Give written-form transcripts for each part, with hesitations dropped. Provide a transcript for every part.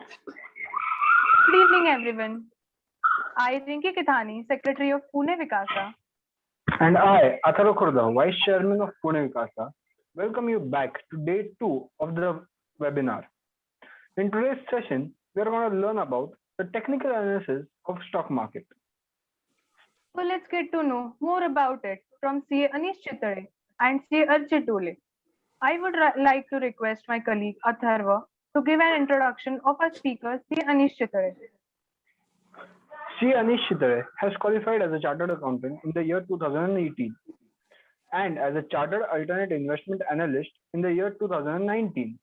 Good evening, everyone. I, Rinki Kithani, Secretary of Pune Vikasa. And I, Atharva Khurda, Vice Chairman of Pune Vikasa, welcome you back to day 2 of the webinar. In today's session, we are going to learn about the technical analysis of stock market. So let's get to know more about it from CA Anish Chitare and CA Archit Dole. I would like to request my colleague Atharva to give an introduction of our speaker, CA Anish Chitare. C. Anish Chitare has qualified as a chartered accountant in the year 2018 and as a chartered alternate investment analyst in the year 2019.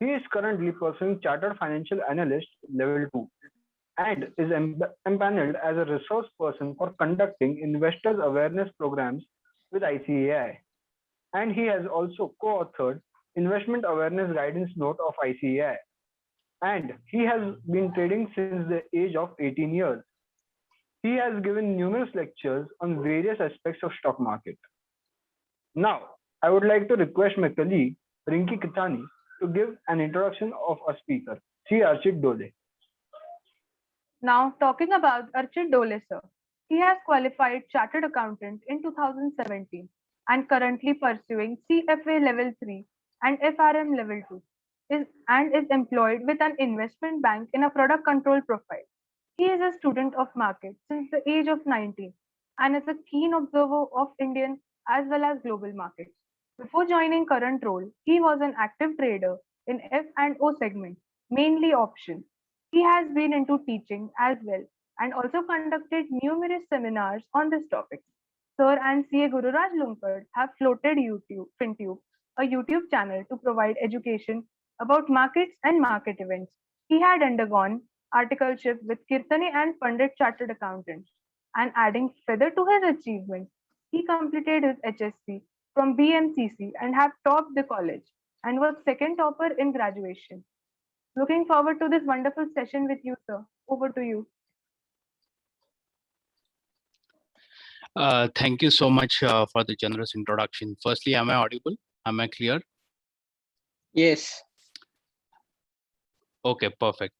He is currently pursuing Chartered Financial Analyst Level 2 and is empaneled as a resource person for conducting investors awareness programs with ICAI. And he has also co-authored Investment Awareness Guidance Note of ICAI. And he has been trading since the age of 18 years. He has given numerous lectures on various aspects of stock market. Now, I would like to request my colleague Rinki Kithani to give an introduction of a speaker, C. Archit Dole. Now, talking about Archit Dole, sir. He has qualified Chartered Accountant in 2017 and currently pursuing CFA Level 3 and FRM Level 2 and is employed with an investment bank in a product control profile. He is a student of market since the age of 19 and is a keen observer of Indian as well as global markets. Before joining current role, he was an active trader in F&O segment, mainly options. He has been into teaching as well and also conducted numerous seminars on this topic. Sir and CA Gururaj Lunkad have floated FinTube, a YouTube channel to provide education about markets and market events. He had undergone articleship with Kirtani and Pandit Chartered Accountants, and adding feather to his achievements, he completed his HSC from BMCC and have topped the college and was second topper in graduation. Looking forward to this wonderful session with you, sir. Over to you. Thank you so much for the generous introduction. Firstly, am I audible? Am I clear? Yes. Okay, perfect.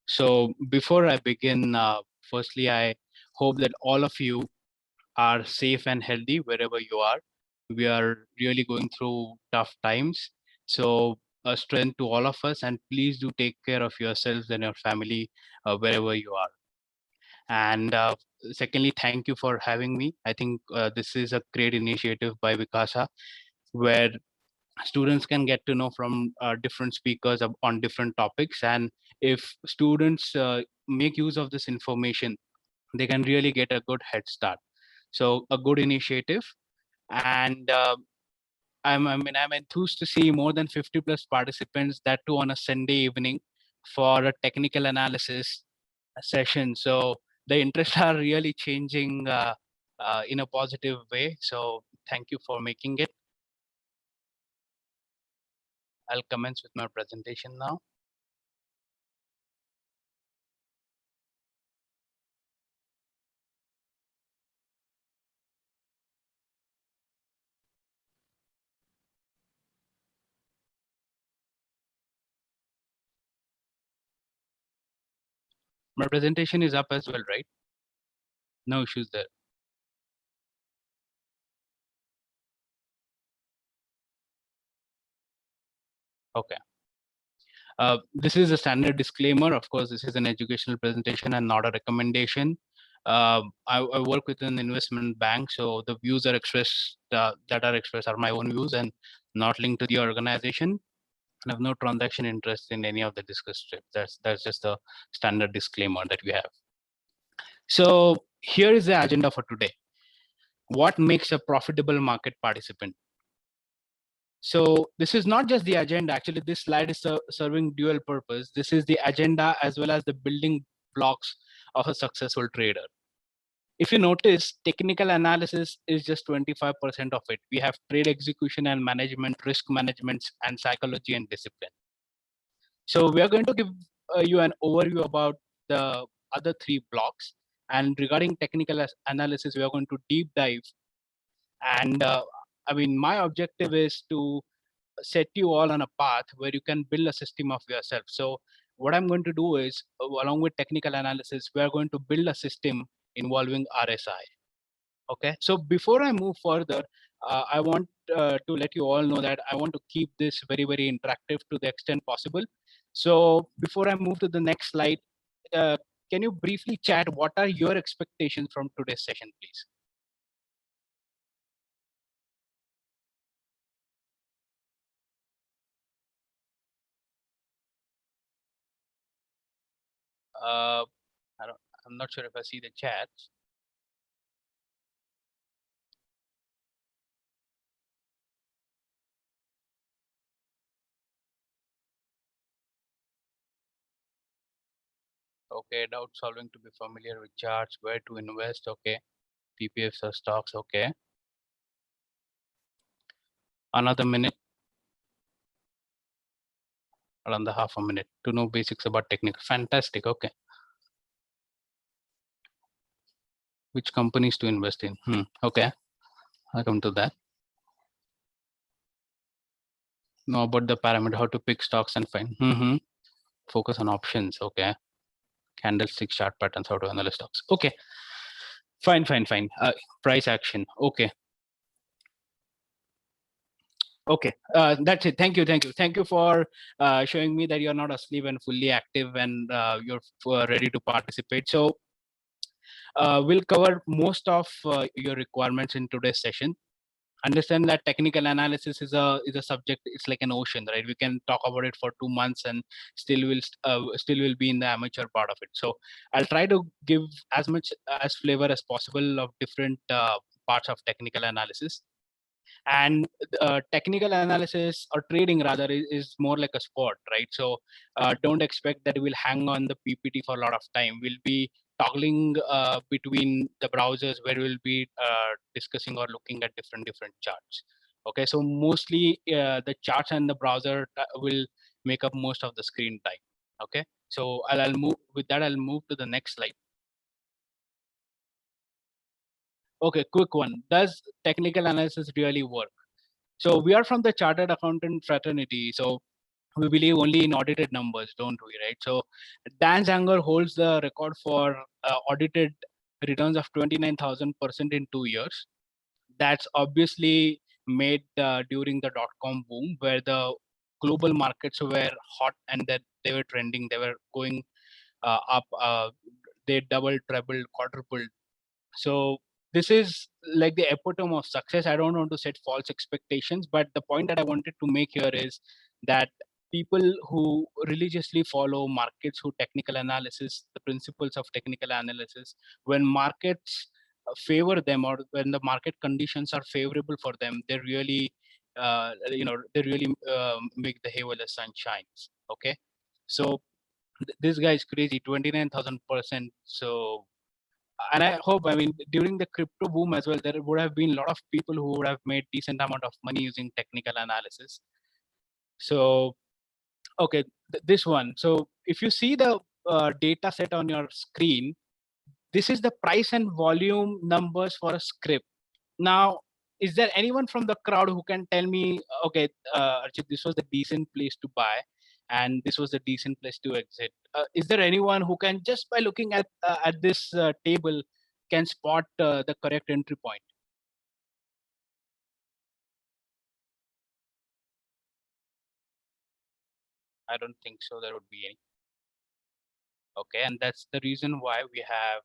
So before I begin, firstly, I hope that all of you are safe and healthy wherever you are. We are really going through tough times. So a strength to all of us, and please do take care of yourselves and your family wherever you are. And secondly, thank you for having me. I think this is a great initiative by Vikasa, where students can get to know from different speakers on different topics. And if students make use of this information, they can really get a good head start. So a good initiative. And I'm enthused to see more than 50 plus participants, that too on a Sunday evening, for a technical analysis session. So the interests are really changing in a positive way. So thank you for making it. I'll commence with my presentation now. My presentation is up as well, right? No issues there. Okay. This is a standard disclaimer. Of course, this is an educational presentation and not a recommendation. I work with an investment bank, so the views are expressed that are expressed are my own views and not linked to the organization. I have no transaction interest in any of the discussed steps. That's just a standard disclaimer that we have. So here is the agenda for today. What makes a profitable market participant? So this is not just the agenda. Actually, this slide is serving dual purpose. This is the agenda as well as the building blocks of a successful trader. If you notice, technical analysis is just 25% of it. We have trade execution and management, risk management, and psychology and discipline. So we are going to give you an overview about the other three blocks. And regarding technical analysis, we are going to deep dive. And I mean, my objective is to set you all on a path where you can build a system of yourself. So what I'm going to do is, along with technical analysis, we are going to build a system involving RSI. Okay, so before I move further, I want to let you all know that I want to keep this very, very interactive to the extent possible. So before I move to the next slide, can you briefly chat what are your expectations from today's session, please? I'm not sure if I see the chat. Okay, doubt solving to be familiar with charts, where to invest. Okay, PPFs or stocks. Okay, another minute, around the half a minute to know basics about technical. Fantastic. Okay, which companies to invest in? Okay, I'll come to that. Know about the parameter, how to pick stocks and find. Focus on options. Okay, candlestick chart patterns, how to analyze stocks. Okay, fine. Price action. Okay. Okay, that's it. Thank you for showing me that you're not asleep and fully active, and you're ready to participate. So we'll cover most of your requirements in today's session. Understand that technical analysis is a subject. It's like an ocean, right? We can talk about it for 2 months and still will be in the amateur part of it. So I'll try to give as much as flavor as possible of different parts of technical analysis. And technical analysis or trading rather is more like a sport, right? So don't expect that we'll hang on the PPT for a lot of time. We'll be toggling between the browsers where we'll be discussing or looking at different charts. Okay, so mostly the charts and the browser will make up most of the screen time. Okay, so I'll move with that. I'll move to the next slide. Okay, quick one. Does technical analysis really work? So we are from the chartered accountant fraternity. So we believe only in audited numbers, don't we, right? So Dan Zanger holds the record for audited returns of 29,000% in 2 years. That's obviously made during the dot-com boom, where the global markets were hot and that they were trending, they were going up, they doubled, trebled, quadrupled. So this is like the epitome of success. I don't want to set false expectations, but the point that I wanted to make here is that people who religiously follow markets, who technical analysis, the principles of technical analysis, when markets favor them or when the market conditions are favorable for them, they really, they really make the hay while the sun shines. Okay, so this guy is crazy, 29,000%. So and I hope, I mean, during the crypto boom as well, there would have been a lot of people who would have made decent amount of money using technical analysis. So, okay, this one. So if you see the data set on your screen, this is the price and volume numbers for a script. Now, is there anyone from the crowd who can tell me, okay, Archit, this was the decent place to buy, and this was the decent place to exit? Is there anyone who can, just by looking at this table, can spot the correct entry point? I don't think so. There would be any. Okay, and that's the reason why we have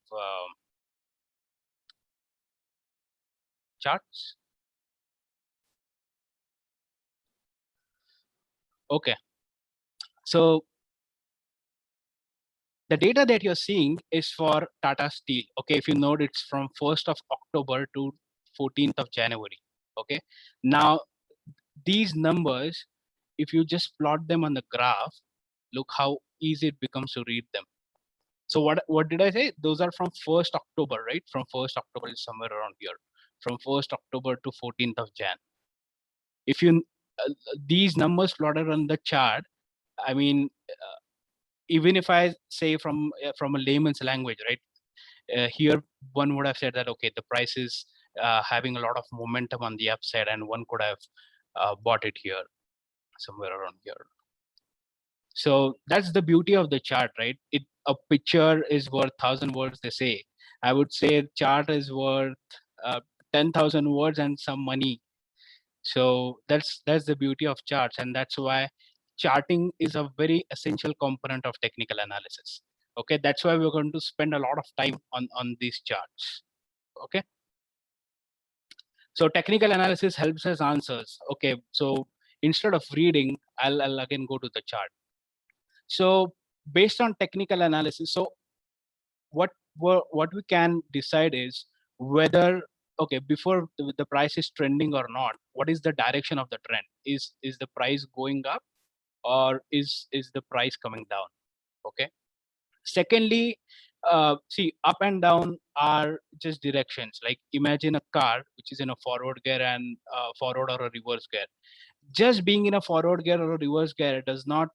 charts. Okay, so the data that you're seeing is for Tata Steel. Okay, if you note, it's from 1st of October to 14th of January. Okay, now these numbers, if you just plot them on the graph, look how easy it becomes to read them. So what did I say? Those are from 1st October, right? From 1st October is somewhere around here. From 1st October to 14th of Jan. If you these numbers plotted on the chart, I mean, even if I say from a layman's language, right? Here one would have said that, okay, the price is having a lot of momentum on the upside, and one could have bought it here, somewhere around here. So that's the beauty of the chart, right? A picture is worth 1,000 words, they say. I would say chart is worth 10,000 words and some money. So that's the beauty of charts, and that's why charting is a very essential component of technical analysis. Okay, that's why we're going to spend a lot of time on these charts. Okay, so technical analysis helps us answers. Okay, so instead of reading, I'll again go to the chart. So based on technical analysis, so what we can decide is whether, okay, before the price is trending or not, what is the direction of the trend? Is the price going up, or is the price coming down? Okay. Secondly, see, up and down are just directions. Like imagine a car which is in a forward gear and forward or a reverse gear. Just being in a forward gear or a reverse gear does not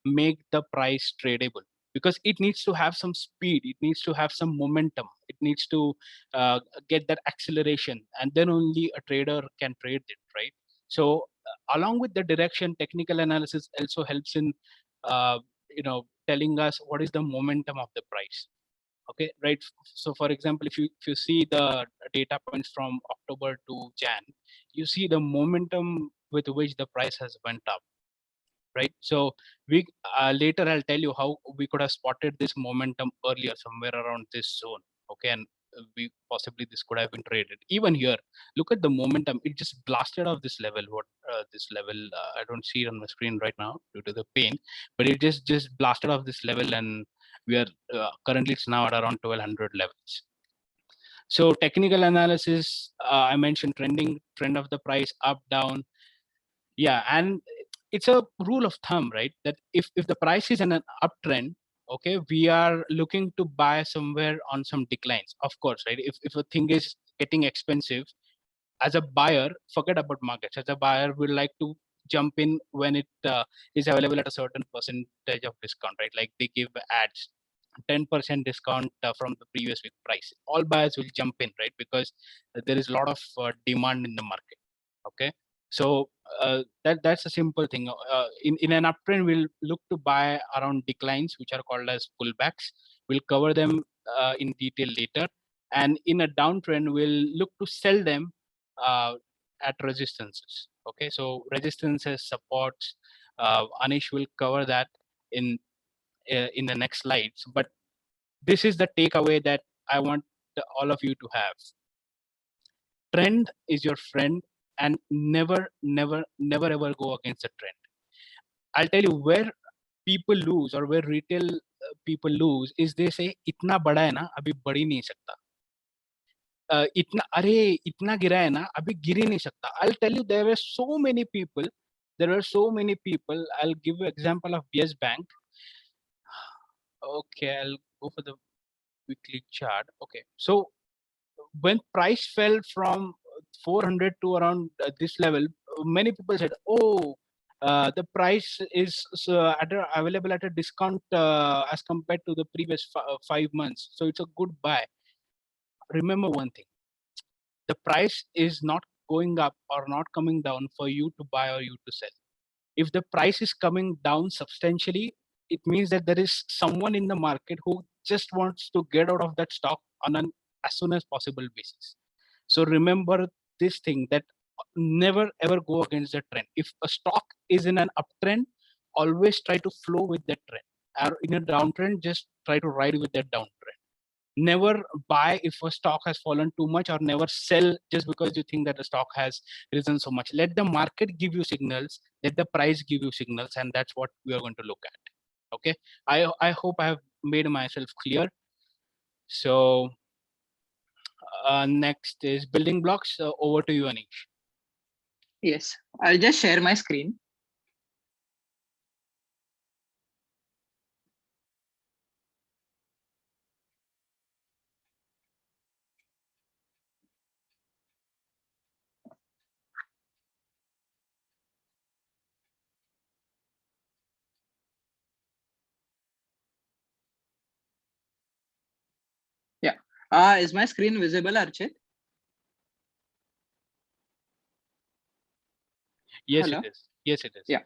make the price tradable, because it needs to have some speed, it needs to have some momentum, it needs to get that acceleration, and then only a trader can trade it, right? So along with the direction, technical analysis also helps in telling us what is the momentum of the price. Okay, right? So for example, if you see the data points from October to Jan, you see the momentum with which the price has went up, right? So we later I'll tell you how we could have spotted this momentum earlier, somewhere around this zone. Okay, and we possibly this could have been traded. Even here, look at the momentum, it just blasted off this level. What this level, I don't see it on my screen right now due to the pain, but it just blasted off this level, and we are currently it's now at around 1200 levels. So technical analysis, I mentioned trend of the price up, down. Yeah, and it's a rule of thumb, right? That if the price is in an uptrend, okay, we are looking to buy somewhere on some declines, of course, right? If a thing is getting expensive, as a buyer, forget about markets. As a buyer, we like to jump in when it is available at a certain percentage of discount, right? Like they give ads 10% discount from the previous week price. All buyers will jump in, right? Because there is a lot of demand in the market. Okay, so that's a simple thing. In an uptrend, we'll look to buy around declines, which are called as pullbacks. We'll cover them in detail later. And in a downtrend, we'll look to sell them at resistances. Okay, so resistances, supports. Anish will cover that in the next slides. But this is the takeaway that I want all of you to have. Trend is your friend, and never ever go against the trend. I'll tell you where people lose, or where retail people lose, is they say इतना बड़ा है ना अभी बढ़ ही नहीं सकता. इतना गिरा है ना अभी गिर ही नहीं सकता. I'll tell you, there were so many people. I'll give you example of Yes Bank. Okay, I'll go for the weekly chart. Okay, so when price fell from 400 to around this level, many people said, oh, the price is available at a discount as compared to the previous 5 months, so it's a good buy. Remember one thing, the price is not going up or not coming down for you to buy or you to sell. If the price is coming down substantially, it means that there is someone in the market who just wants to get out of that stock on an as soon as possible basis. So remember this thing, that never ever go against the trend. If a stock is in an uptrend, always try to flow with that trend. Or in a downtrend, just try to ride with that downtrend. Never buy if a stock has fallen too much, or never sell just because you think that the stock has risen so much. Let the market give you signals, let the price give you signals, and that's what we are going to look at. Okay, I hope I have made myself clear. So next is building blocks. Over to you, Anish. Yes, I'll just share my screen. Yeah. Is my screen visible, Archit? Yes, Hello? it is. Yes, it is. Yeah.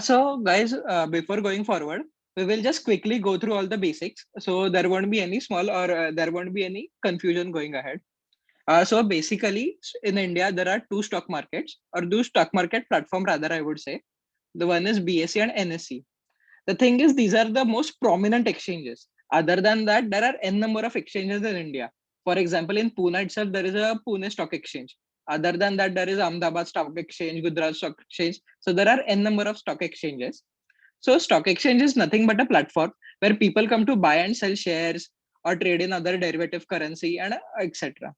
So guys, before going forward, we will just quickly go through all the basics. So there won't be any small or there won't be any confusion going ahead. So basically, in India, there are two stock markets, or two stock market platform rather, I would say. The one is BSE and NSE. The thing is, these are the most prominent exchanges. Other than that, there are n number of exchanges in India. For example, in Pune itself, there is a Pune Stock Exchange. Other than that, there is Ahmedabad Stock Exchange, Gujarat Stock Exchange. So there are n number of stock exchanges. So stock exchange is nothing but a platform where people come to buy and sell shares or trade in other derivative currency and etc.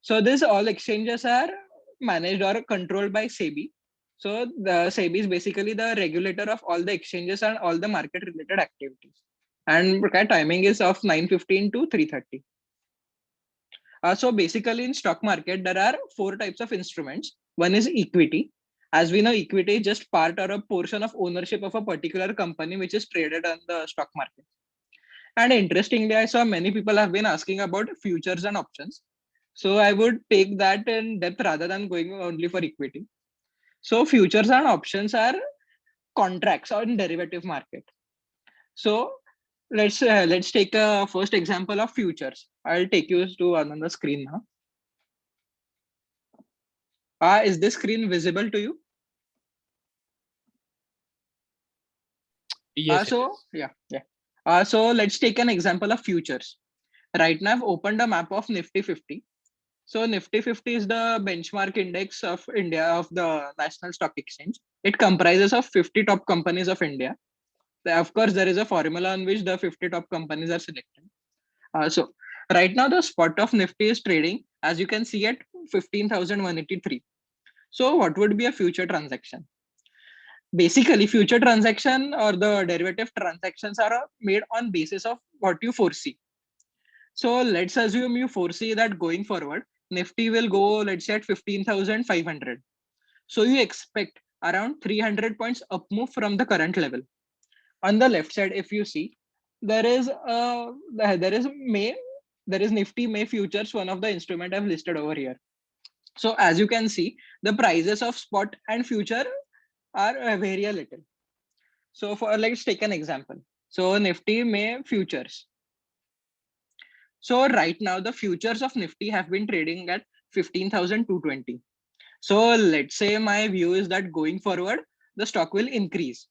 So these all exchanges are managed or controlled by SEBI. So the SEBI is basically the regulator of all the exchanges and all the market related activities. And the timing is of 9:15 to 3:30. So basically in stock market, there are four types of instruments. One is equity. As we know, equity is just part or a portion of ownership of a particular company which is traded on the stock market. And interestingly, I saw many people have been asking about futures and options. So I would take that in depth rather than going only for equity. So futures and options are contracts on derivative market. So let's take a first example of futures. I'll take you to another screen now. Is this screen visible to you? Yes, it So is. yeah. So let's take an example of futures. Right now, I've opened a map of Nifty 50. So Nifty 50 is the benchmark index of India of the National Stock Exchange. It comprises of 50 top companies of India. Of course, there is a formula on which the 50 top companies are selected. So right now, the spot of Nifty is trading, as you can see, at 15,183. So what would be a future transaction? Basically, future transaction or the derivative transactions are made on basis of what you foresee. So let's assume you foresee that going forward, Nifty will go, let's say, at 15,500. So you expect around 300 points up move from the current level. On the left side, if you see, there is May, there is Nifty May futures, one of the instrument I've listed over here. So as you can see, the prices of spot and future are vary a little. So for let's take an example. So Nifty May futures. So right now the futures of Nifty have been trading at 15,220. So let's say my view is that going forward, the stock will increase.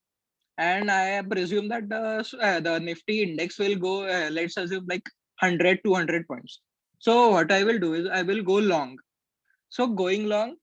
And I presume that the Nifty index will go, let's assume like 100, 200 points. So what I will do is I will go long. So going long,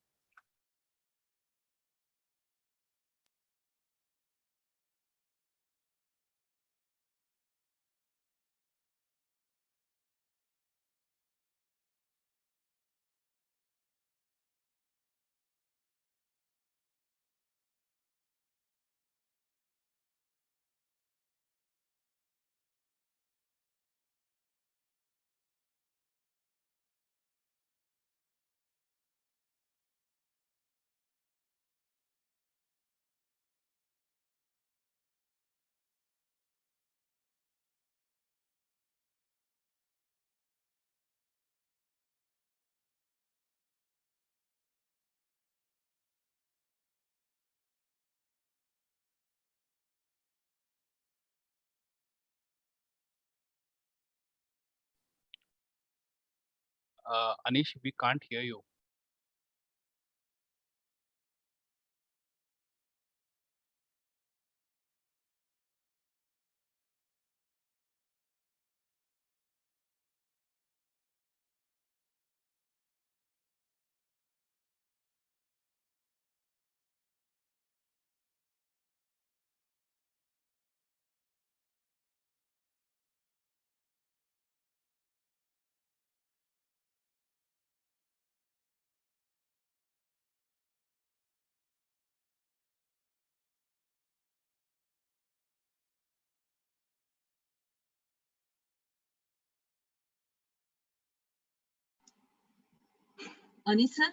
Anish, we can't hear you. Anissa?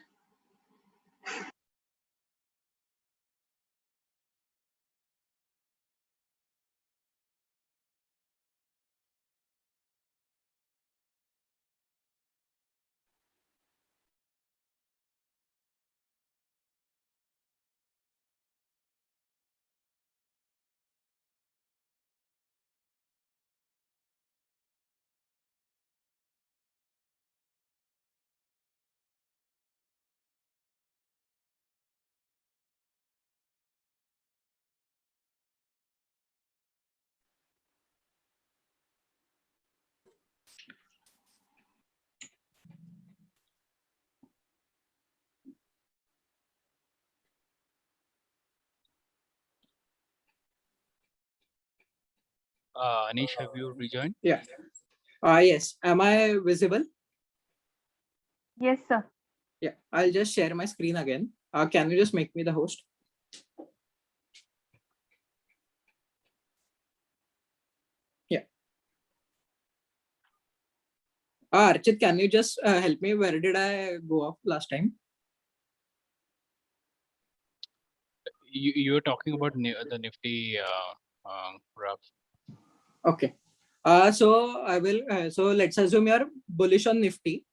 Anish, have you rejoined? Yeah. Yes. Am I visible? Yes, sir. Yeah. I'll just share my screen again. Can you just make me the host? Yeah. Archit, can you just help me? Where did I go off last time? You were talking about the Nifty graph. Okay. So I will. So let's assume you are bullish on Nifty.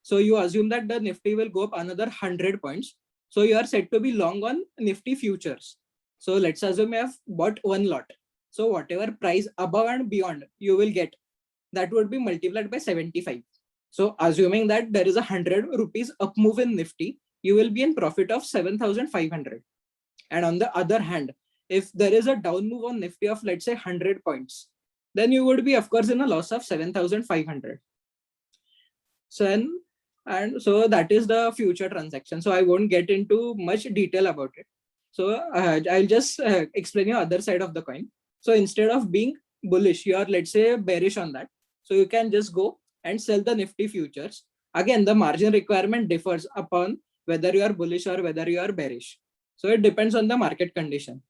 So you assume that the Nifty will go up another 100 points. So you are said to be long on Nifty futures. So let's assume you have bought one lot. So whatever price above and beyond you will get, that would be multiplied by 75. So assuming that there is a 100 rupees up move in Nifty, you will be in profit of 7,500. And on the other hand, if there is a down move on Nifty of let's say 100 points, then you would be of course in a loss of 7,500. And so that is the future transaction. So I won't get into much detail about it. So I'll just explain you other side of the coin. So instead of being bullish, you are let's say bearish on that. So you can just go and sell the Nifty futures. Again, the margin requirement differs upon whether you are bullish or whether you are bearish. So it depends on the market condition.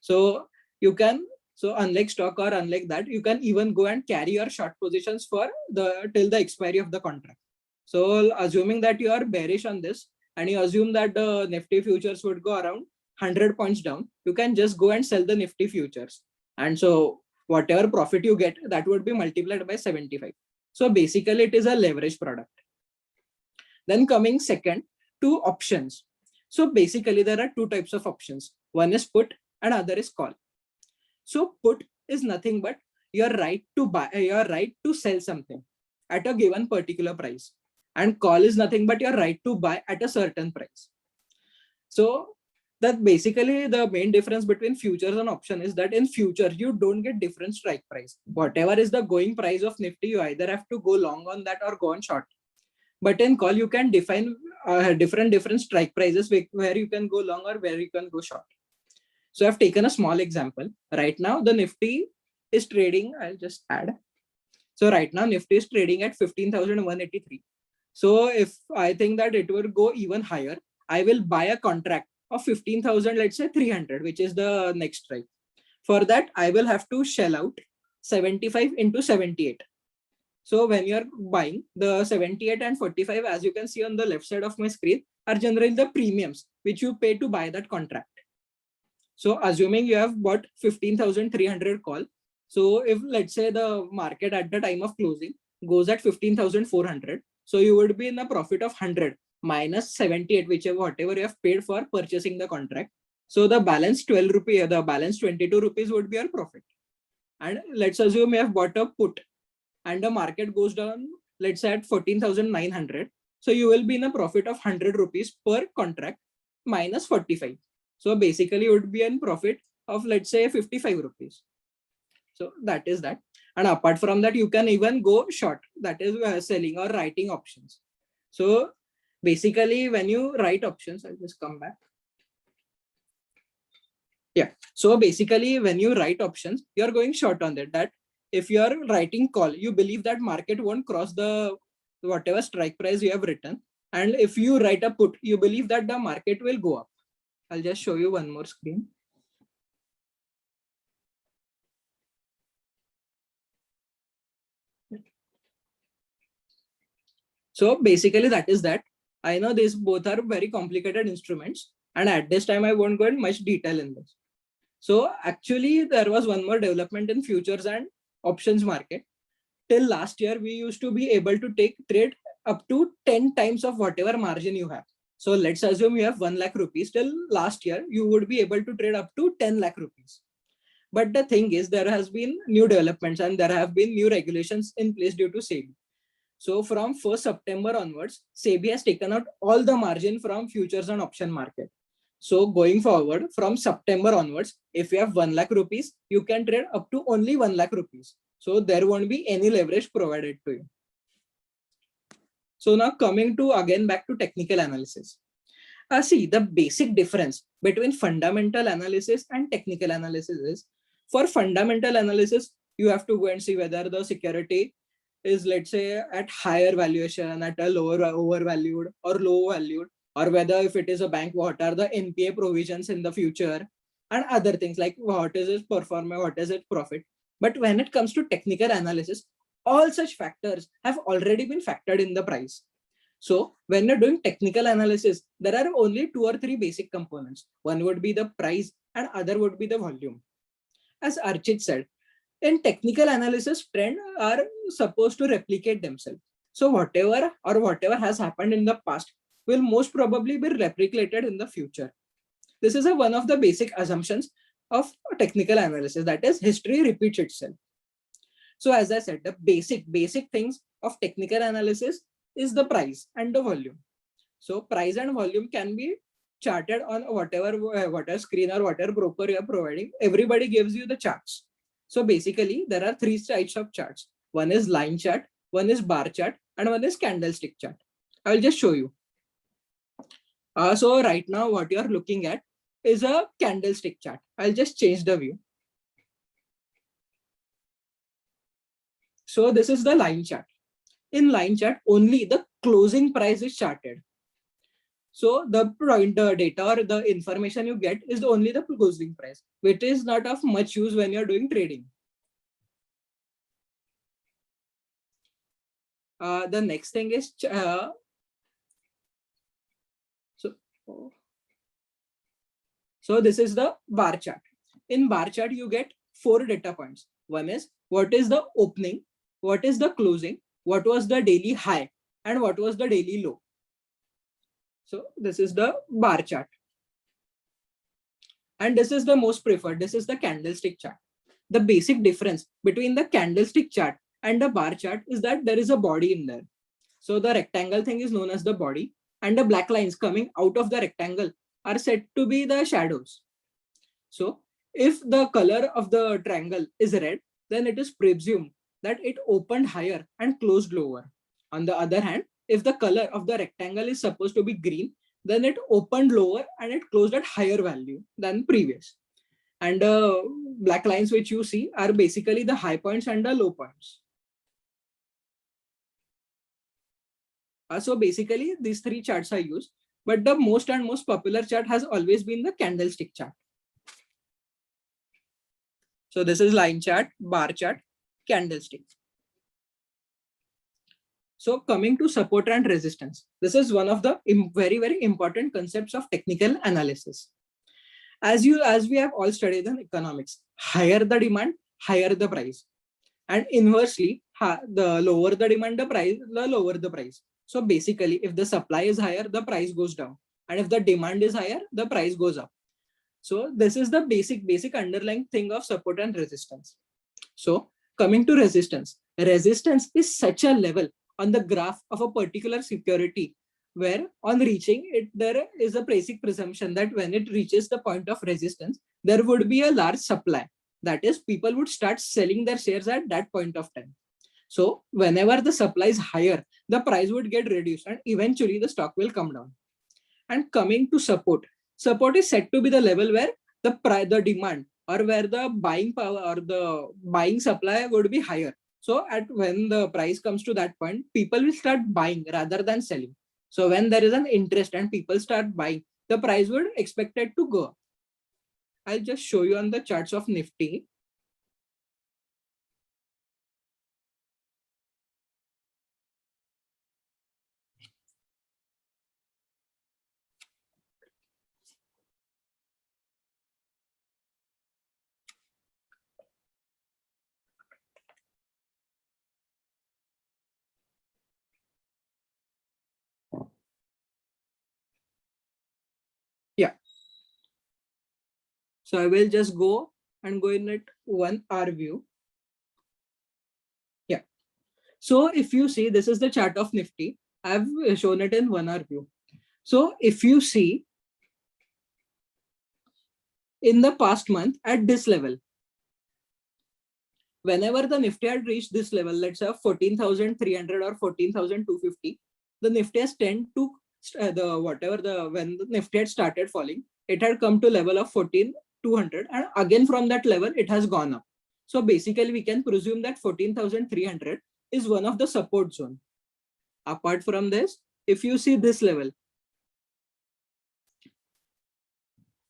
So you can, so unlike stock or unlike that, you can even go and carry your short positions for the till the expiry of the contract. So assuming that you are bearish on this and you assume that the Nifty futures would go around 100 points down, you can just go and sell the Nifty futures. And so whatever profit you get, that would be multiplied by 75. So basically it is a leverage product. Then coming second to options. So basically there are two types of options. One is put and other is call. So put is nothing but your right to buy, your right to sell something at a given particular price. And call is nothing but your right to buy at a certain price. So that basically the main difference between futures and option is that in future you don't get different strike price. Whatever is the going price of Nifty, you either have to go long on that or go on short. But in call you can define different strike prices where you can go long or where you can go short. So I've taken a small example. Right now the Nifty is trading, I'll just add. So right now Nifty is trading at 15,183. So if I think that it will go even higher, I will buy a contract of 15,000, let's say 300, which is the next strike. For that, I will have to shell out 75 into 78. So when you're buying, the 78 and 45, as you can see on the left side of my screen, are generally the premiums which you pay to buy that contract. So assuming you have bought 15,300 call. So if let's say the market at the time of closing goes at 15,400, so you would be in a profit of 100 minus 78, whatever you have paid for purchasing the contract. So the balance 12 rupees, the balance 22 rupees would be your profit. And let's assume you have bought a put and the market goes down, let's say at 14,900. So you will be in a profit of 100 rupees per contract minus 45. So basically it would be a profit of let's say 55 rupees. So that is that. And apart from that, you can even go short, that is selling or writing options. So basically when you write options, I'll just come back. Yeah. So basically when you write options, you're going short on that if you're writing call, you believe that market won't cross the whatever strike price you have written. And if you write a put, you believe that the market will go up. I'll just show you one more screen. So basically that is that. I know these both are very complicated instruments, and at this time I won't go in much detail in this. So actually there was one more development in futures and options market. Till last year, we used to be able to trade up to 10 times of whatever margin you have. So let's assume you have 1 lakh rupees. Till last year, you would be able to trade up to 10 lakh rupees. But the thing is, there has been new developments and there have been new regulations in place due to SEBI. So from 1st September onwards, SEBI has taken out all the margin from futures and option market. So going forward, from September onwards, if you have 1 lakh rupees, you can trade up to only 1 lakh rupees. So there won't be any leverage provided to you. So now coming to again back to technical analysis. See, the basic difference between fundamental analysis and technical analysis is For fundamental analysis, you have to go and see whether the security is, let's say, at higher valuation, at a lower overvalued or low valued, or whether if it is a bank, what are the NPA provisions in the future, and other things like what is its performance, what is its profit. But when it comes to technical analysis, all such factors have already been factored in the price. So when you're doing technical analysis, there are only 2 or 3 basic components. One would be the price and other would be the volume. As Archit said, in technical analysis, trends are supposed to replicate themselves. So whatever has happened in the past will most probably be replicated in the future. This is one of the basic assumptions of technical analysis, that is, history repeats itself. So as I said, the basic things of technical analysis is the price and the volume. So price and volume can be charted on whatever screen or whatever broker you are providing. Everybody gives you the charts. So basically, there are 3 types of charts. One is line chart, one is bar chart, and one is candlestick chart. I will just show you. So right now, what you are looking at is a candlestick chart. I'll just change the view. So this is the line chart. In line chart, only the closing price is charted. So the data or the information you get is only the closing price, which is not of much use when you're doing trading. The next thing is so this is the bar chart. In bar chart, you get 4 data points. One is what is the opening, what is the closing, what was the daily high, and what was the daily low. So this is the bar chart. And this is the most preferred. This is the candlestick chart. The basic difference between the candlestick chart and the bar chart is that there is a body in there. So the rectangle thing is known as the body, and the black lines coming out of the rectangle are said to be the shadows. So if the color of the triangle is red, then it is presumed that it opened higher and closed lower. On the other hand, if the color of the rectangle is supposed to be green, then it opened lower and it closed at higher value than previous. And the black lines which you see are basically the high points and the low points. So basically these 3 charts are used, but the most popular chart has always been the candlestick chart. So this is line chart, bar chart, candlestick. So coming to support and resistance, this is one of the very important concepts of technical analysis. As we have all studied in economics, higher the demand, higher the price, and inversely, the lower the demand, the lower the price. So basically, if the supply is higher, the price goes down, and if the demand is higher, the price goes up. So this is the basic underlying thing of support and resistance. So coming to resistance is such a level on the graph of a particular security where on reaching it, there is a basic presumption that when it reaches the point of resistance, there would be a large supply. That is, people would start selling their shares at that point of time. So whenever the supply is higher, the price would get reduced and eventually the stock will come down. And coming to support is said to be the level where the demand or where the buying power or the buying supply would be higher. So when the price comes to that point, people will start buying rather than selling. So when there is an interest and people start buying, the price would expected to go up. I'll just show you on the charts of Nifty. Yeah. So I will just go in at 1 hour view. Yeah. So if you see, this is the chart of Nifty. I've shown it in 1 hour view. So if you see in the past month at this level, whenever the Nifty had reached this level, let's say 14,300 or 14,250, the Nifty has tend to when the Nifty had started falling, it had come to level of 14 14,200, and again from that level it has gone up. So basically we can presume that 14,300 is one of the support zone. Apart from this, if you see this level,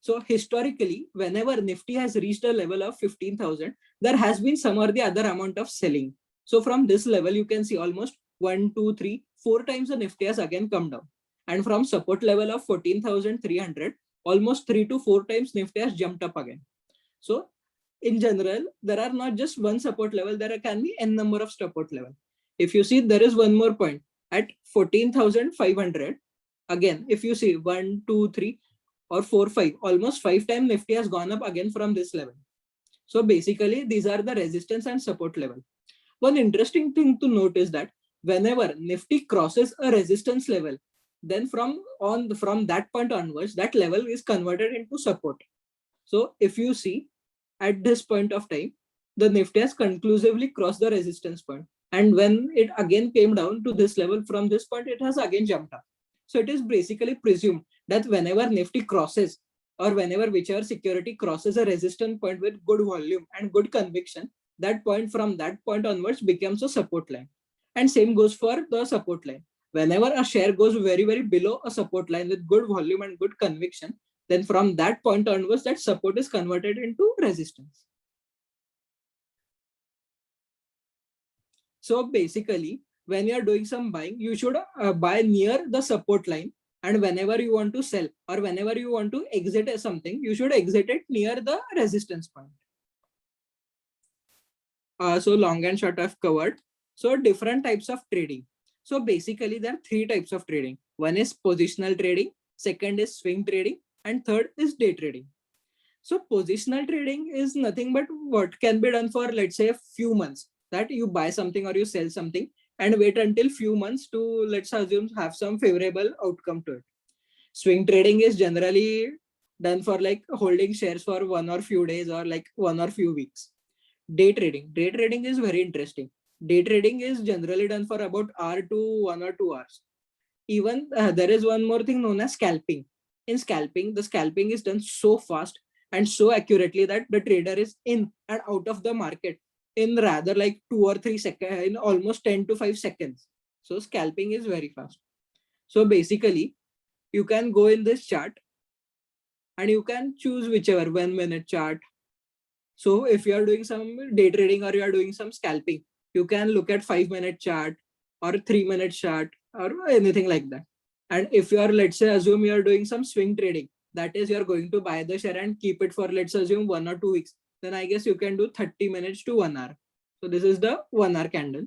so historically, whenever Nifty has reached a level of 15,000, there has been some or the other amount of selling. So from this level, you can see almost 1, 2, 3, 4 times the Nifty has again come down. And from support level of 14,300, almost 3 to 4 times Nifty has jumped up again. So in general, there are not just one support level, there can be n number of support level. If you see, there is one more point at 14,500. Again, if you see 1, 2, 3, or 4, 5, almost 5 times Nifty has gone up again from this level. So basically, these are the resistance and support level. One interesting thing to note is that whenever Nifty crosses a resistance level, then from that point onwards, that level is converted into support. So if you see at this point of time, the Nifty has conclusively crossed the resistance point. And when it again came down to this level, from this point, it has again jumped up. So it is basically presumed that whenever Nifty crosses, or whenever whichever security crosses a resistance point with good volume and good conviction, that point, from that point onwards, becomes a support line. And same goes for the support line. Whenever a share goes very, very below a support line with good volume and good conviction, then from that point onwards, that support is converted into resistance. So basically, when you are doing some buying, you should buy near the support line. And whenever you want to sell, or whenever you want to exit something, you should exit it near the resistance point. So long and short I've covered. So different types of trading. So basically there are 3 types of trading. One is positional trading, second is swing trading, and third is day trading. So positional trading is nothing but what can be done for, let's say, a few months, that you buy something or you sell something and wait until few months to, let's assume, have some favorable outcome to it. Swing trading is generally done for like holding shares for 1 or few days, or like 1 or few weeks. Day trading is very interesting. Day trading is generally done for about hour to 1 or 2 hours. Even there is one more thing known as scalping. In scalping, the scalping is done so fast and so accurately that the trader is in and out of the market in rather like 2 or 3 seconds, in almost 10 to 5 seconds. So scalping is very fast. So basically, you can go in this chart and you can choose whichever 1 minute chart. So if you are doing some day trading or you are doing some scalping, you can look at 5-minute chart or 3-minute chart or anything like that. And if you are, let's say, assume you are doing some swing trading, that is, you are going to buy the share and keep it for, let's assume, 1 or 2 weeks, then I guess you can do 30 minutes to 1 hour. So this is the 1 hour candle.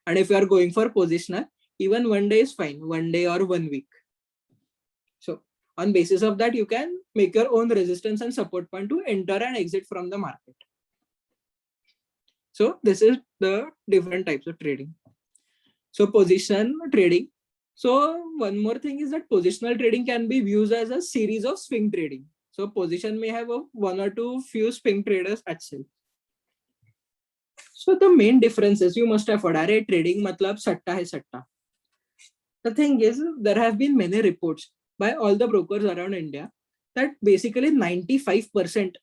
And if you are going for positional, even 1 day is fine, 1 day or 1 week. So on basis of that, you can make your own resistance and support point to enter and exit from the market. So this is the different types of trading. So position trading. So one more thing is that positional trading can be viewed as a series of swing trading. So position may have 1 or 2 few swing traders at sale. So the main difference is, you must have heard, "Arey, trading matlab satta hai satta." The thing is, there have been many reports by all the brokers around India that basically 95%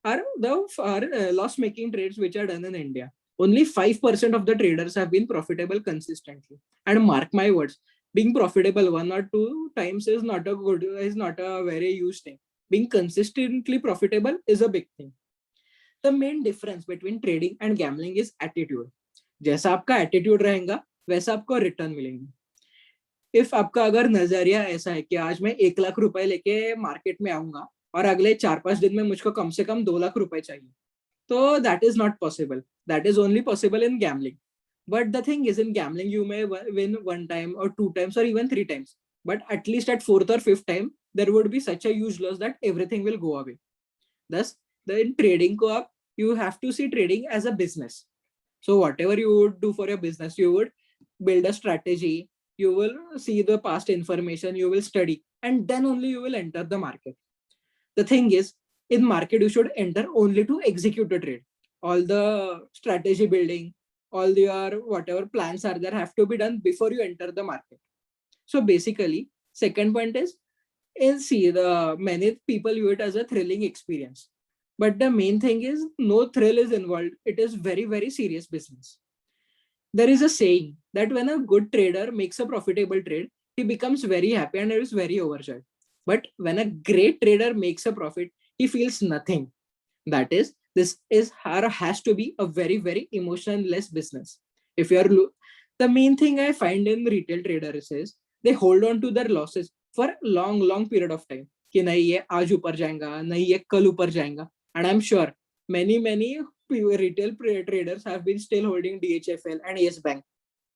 are the loss-making trades which are done in India. Only 5% of the traders have been profitable consistently. And mark my words, being profitable 1 or 2 times is not a very huge thing. Being consistently profitable is a big thing. The main difference between trading and gambling is attitude. जैसा आपका attitude रहेगा, वैसा आपको return मिलेंगे. If आपका अगर नजरिया ऐसा है कि आज मैं 1 लाख रुपए लेके मार्केट में आऊंगा और अगले 4-5 दिन में मुझको कम से कम 2 लाख रुपए चाहिए, तो that is not possible. That is only possible in gambling. But the thing is, in gambling, you may win 1 time or 2 times or even 3 times. But at least at 4th or 5th time, there would be such a huge loss that everything will go away. Thus, in trading co-op, you have to see trading as a business. So whatever you would do for your business, you would build a strategy, you will see the past information, you will study, and then only you will enter the market. The thing is, in market, you should enter only to execute a trade. All the strategy building, all your whatever plans are there have to be done before you enter the market. So basically, second point is, see, the many people view it as a thrilling experience. But the main thing is no thrill is involved. It is very, very serious business. There is a saying that when a good trader makes a profitable trade, he becomes very happy and is very overjoyed. But when a great trader makes a profit, he feels nothing. That is, this is or has to be a very, very emotionless business. If you are the main thing I find in retail traders is they hold on to their losses for long period of time. कि नहीं ये आज ऊपर जाएगा, नहीं ये कल ऊपर जाएगा. And I'm sure many retail traders have been still holding DHFL and Yes Bank,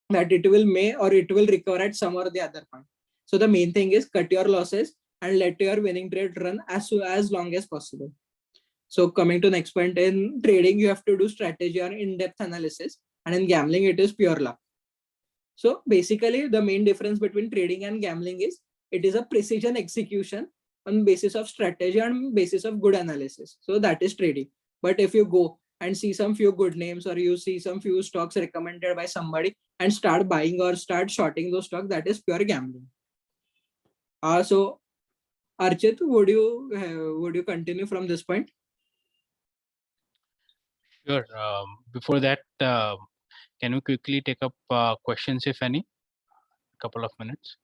that it will or it will recover at some or the other point. So the main thing is cut your losses and let your winning trade run as long as possible. So coming to next point, in trading, you have to do strategy or in-depth analysis, and in gambling, it is pure luck. So basically, the main difference between trading and gambling is it is a precision execution on basis of strategy and basis of good analysis. So that is trading. But if you go and see some few good names or you see some few stocks recommended by somebody and start buying or start shorting those stocks, that is pure gambling. So Archit, would you continue from this point? Sure. Before that, can we quickly take up questions, if any? A couple of minutes.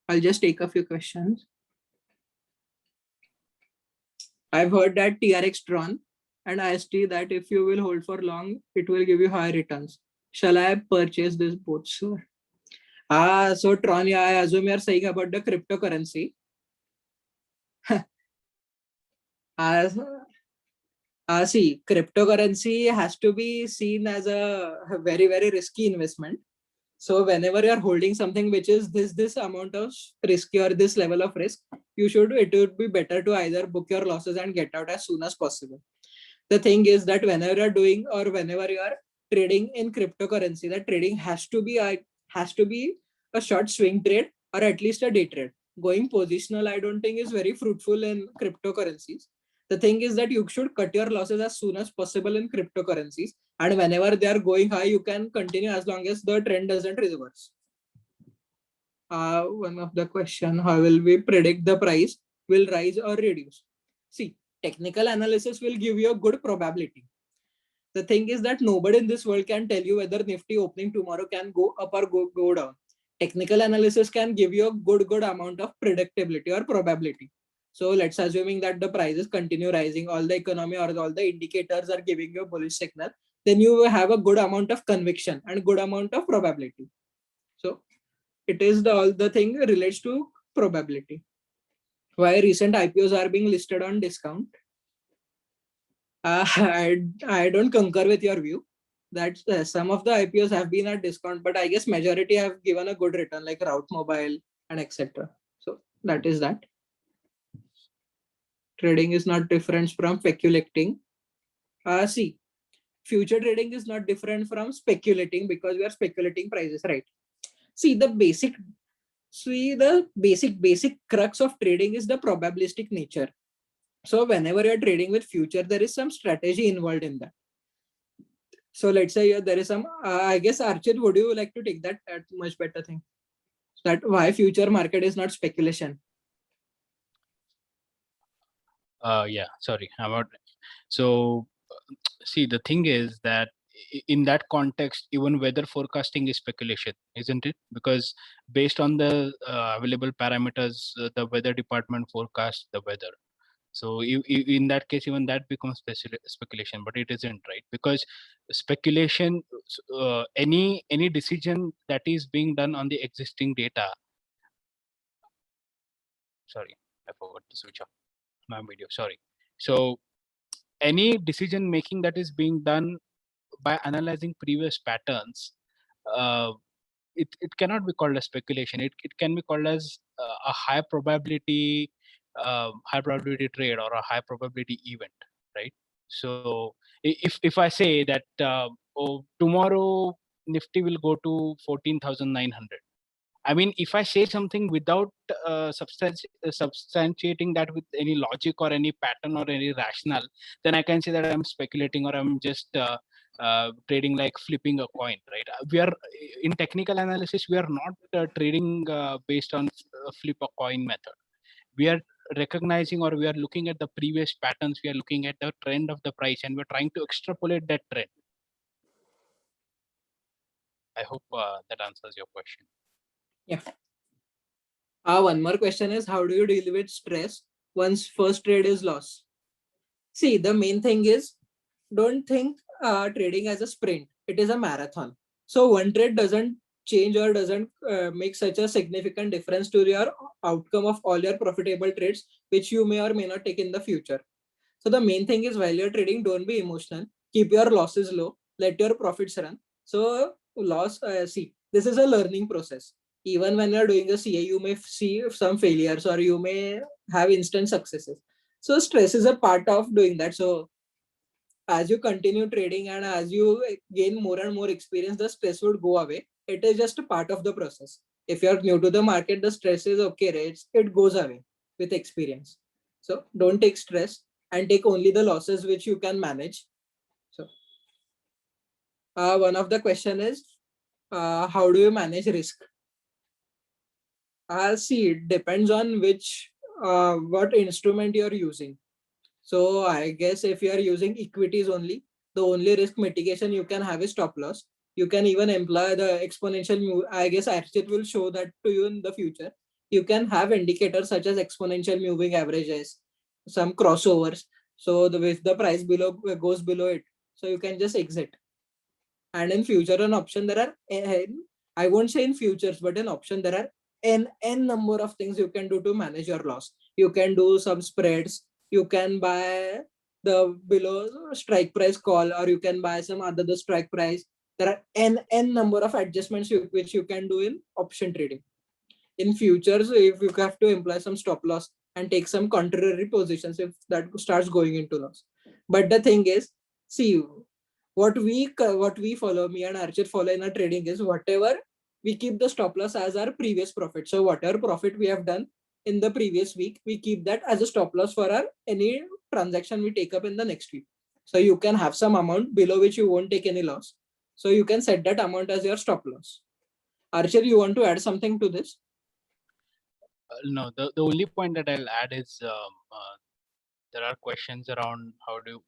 I'll just take a few questions. I've heard that TRX Tron and IST that if you will hold for long, it will give you high returns. Shall I purchase this both, sir? So Tron, yeah, I assume you're saying about the cryptocurrency. See, cryptocurrency has to be seen as a very, very risky investment. So whenever you are holding something which is this amount of risky or this level of risk, it would be better to either book your losses and get out as soon as possible. The thing is that whenever you are doing or whenever you are trading in cryptocurrency, that trading has to be a short swing trade or at least a day trade. Going positional, I don't think is very fruitful in cryptocurrencies. The thing is that you should cut your losses as soon as possible in cryptocurrencies, and whenever they are going high, you can continue as long as the trend doesn't reverse. One of the question, how will we predict the price will rise or reduce? See, technical analysis will give you a good probability. The thing is that nobody in this world can tell you whether Nifty opening tomorrow can go up or go down. Technical analysis can give you a good amount of predictability or probability. So let's assuming that the prices continue rising, all the economy or all the indicators are giving you a bullish signal, then you have a good amount of conviction and good amount of probability. So it is all the thing relates to probability. Why recent IPOs are being listed on discount? I don't concur with your view that some of the IPOs have been at discount, but I guess majority have given a good return like Route Mobile and etc. So that is that. Trading is not different from speculating. See, future trading is not different from speculating because we are speculating prices, right? See, the basic crux of trading is the probabilistic nature. So whenever you're trading with future, there is some strategy involved in that. So let's say there is some, I guess Archit, would you like to take that much better thing? That why future market is not speculation? Yeah, sorry. So see, the thing is that in that context, even weather forecasting is speculation, isn't it? Because based on the available parameters, the weather department forecasts the weather. So in that case, even that becomes speculation, but it isn't, right? Because speculation, any decision that is being done on the existing data. Sorry, I forgot to switch off my video. Sorry. So any decision making that is being done by analyzing previous patterns, it cannot be called as speculation. It can be called as a high probability trade or a high probability event, right? So if I say that tomorrow Nifty will go to 14,900, I mean, if I say something without substantiating that with any logic or any pattern or any rationale, then I can say that I'm speculating or I'm just trading like flipping a coin, right? We are in technical analysis, we are not trading based on flip a coin method. We are recognizing, or we are looking at the previous patterns, we are looking at the trend of the price, and we're trying to extrapolate that trend. I hope that answers your question. Yeah. One more question is, how do you deal with stress once first trade is lost? See, the main thing is, don't think trading as a sprint. It is a marathon. So one trade doesn't change or doesn't make such a significant difference to your outcome of all your profitable trades, which you may or may not take in the future. So the main thing is, while you're trading, don't be emotional. Keep your losses low. Let your profits run. So see, this is a learning process. Even when you're doing a CA, you may see some failures or you may have instant successes. So stress is a part of doing that. So as you continue trading and as you gain more and more experience, the stress would go away. It is just a part of the process. If you're new to the market, the stress is okay, right? It goes away with experience. So don't take stress and take only the losses which you can manage. So one of the question is, how do you manage risk? See, it depends on which what instrument you're using. So I guess if you are using equities only, the only risk mitigation you can have is stop loss. You can even employ the exponential move. I guess Archit will show that to you in the future. You can have indicators such as exponential moving averages, some crossovers. So if the price below goes below it, so you can just exit. And in future an option, there are I won't say in futures, but in option there are n number of things you can do to manage your loss. You can do some spreads, you can buy the below strike price call, or you can buy some other the strike price. There are n number of adjustments which you can do in option trading. In futures, if you have to employ some stop loss and take some contrary positions if that starts going into loss. But the thing is, see, what we follow, me and Archit follow in our trading is, whatever we keep the stop loss as our previous profit. So whatever profit we have done in the previous week, we keep that as a stop loss for our any transaction we take up in the next week. So you can have some amount below which you won't take any loss. So you can set that amount as your stop loss. Archit, you want to add something to this? No, the only point that I'll add is there are questions around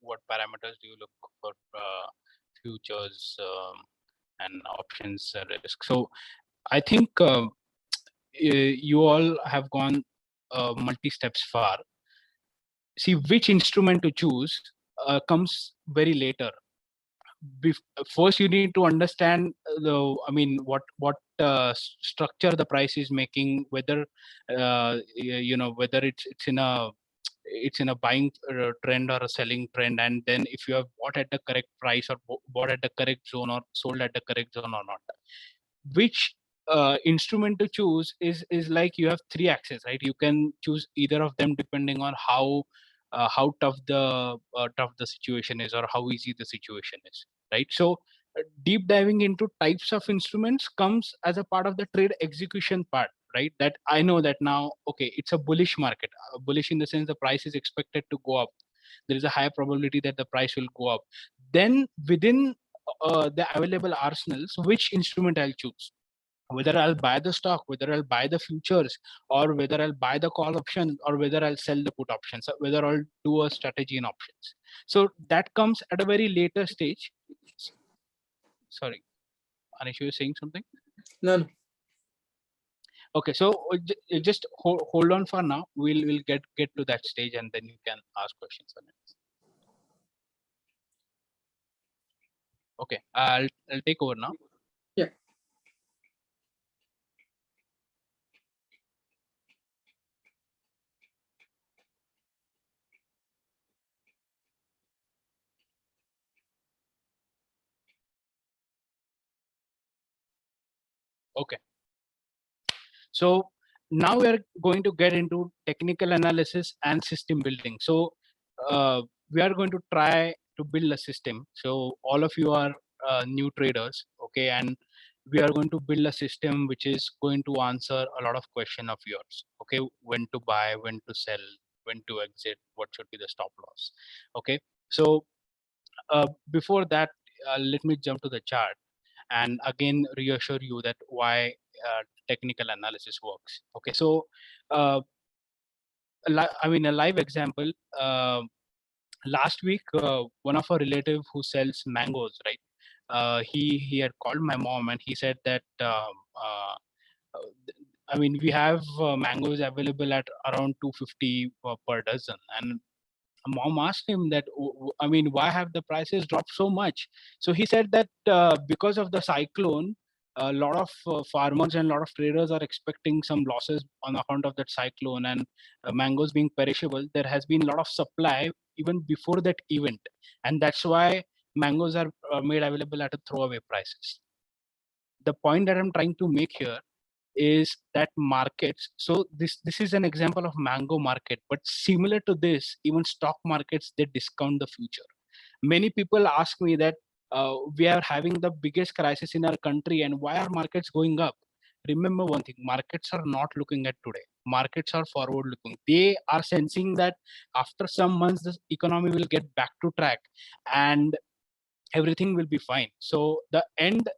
what parameters do you look for futures and options risk. So I think you all have gone multi steps far. See, which instrument to choose comes very later. First, you need to understand what structure the price is making, whether whether it's in a buying trend or a selling trend, and then if you have bought at the correct price or bought at the correct zone or sold at the correct zone or not. Which instrument to choose is like you have three axes, right? You can choose either of them depending on how tough the situation is or how easy the situation is, right? So deep diving into types of instruments comes as a part of the trade execution part, right? That I know that now, okay, it's a bullish market, bullish in the sense the price is expected to go up. There is a high probability that the price will go up. Then within the available arsenals, which instrument I'll choose, whether I'll buy the stock, whether I'll buy the futures, or whether I'll buy the call option, or whether I'll sell the put options, whether I'll do a strategy in options. So that comes at a very later stage. Sorry, Anish, you were saying something? No. Okay, so just hold on for now. We'll get to that stage, and then you can ask questions on it. Okay, I'll take over now. Yeah. Okay. So now we are going to get into technical analysis and system building. So we are going to try to build a system. So all of you are new traders, okay, and we are going to build a system which is going to answer a lot of questions of yours. Okay, when to buy, when to sell, when to exit, what should be the stop loss. Okay, so before that, let me jump to the chart and again reassure you that why technical analysis works. Okay, so a live example. Last week, one of our relative who sells mangoes, right? He had called my mom and he said that we have mangoes available at around 250 per dozen, and mom asked him that why have the prices dropped so much. So he said that because of the cyclone, a lot of farmers and a lot of traders are expecting some losses on account of that cyclone, and mangoes being perishable, there has been a lot of supply even before that event, and that's why mangoes are made available at a throwaway prices. The point that I'm trying to make here is that markets, so this is an example of mango market, but similar to this, even stock markets, they discount the future. Many people ask me that we are having the biggest crisis in our country and why are markets going up. Remember one thing, markets are not looking at today, markets are forward looking. They are sensing that after some months the economy will get back to track and everything will be fine. So the end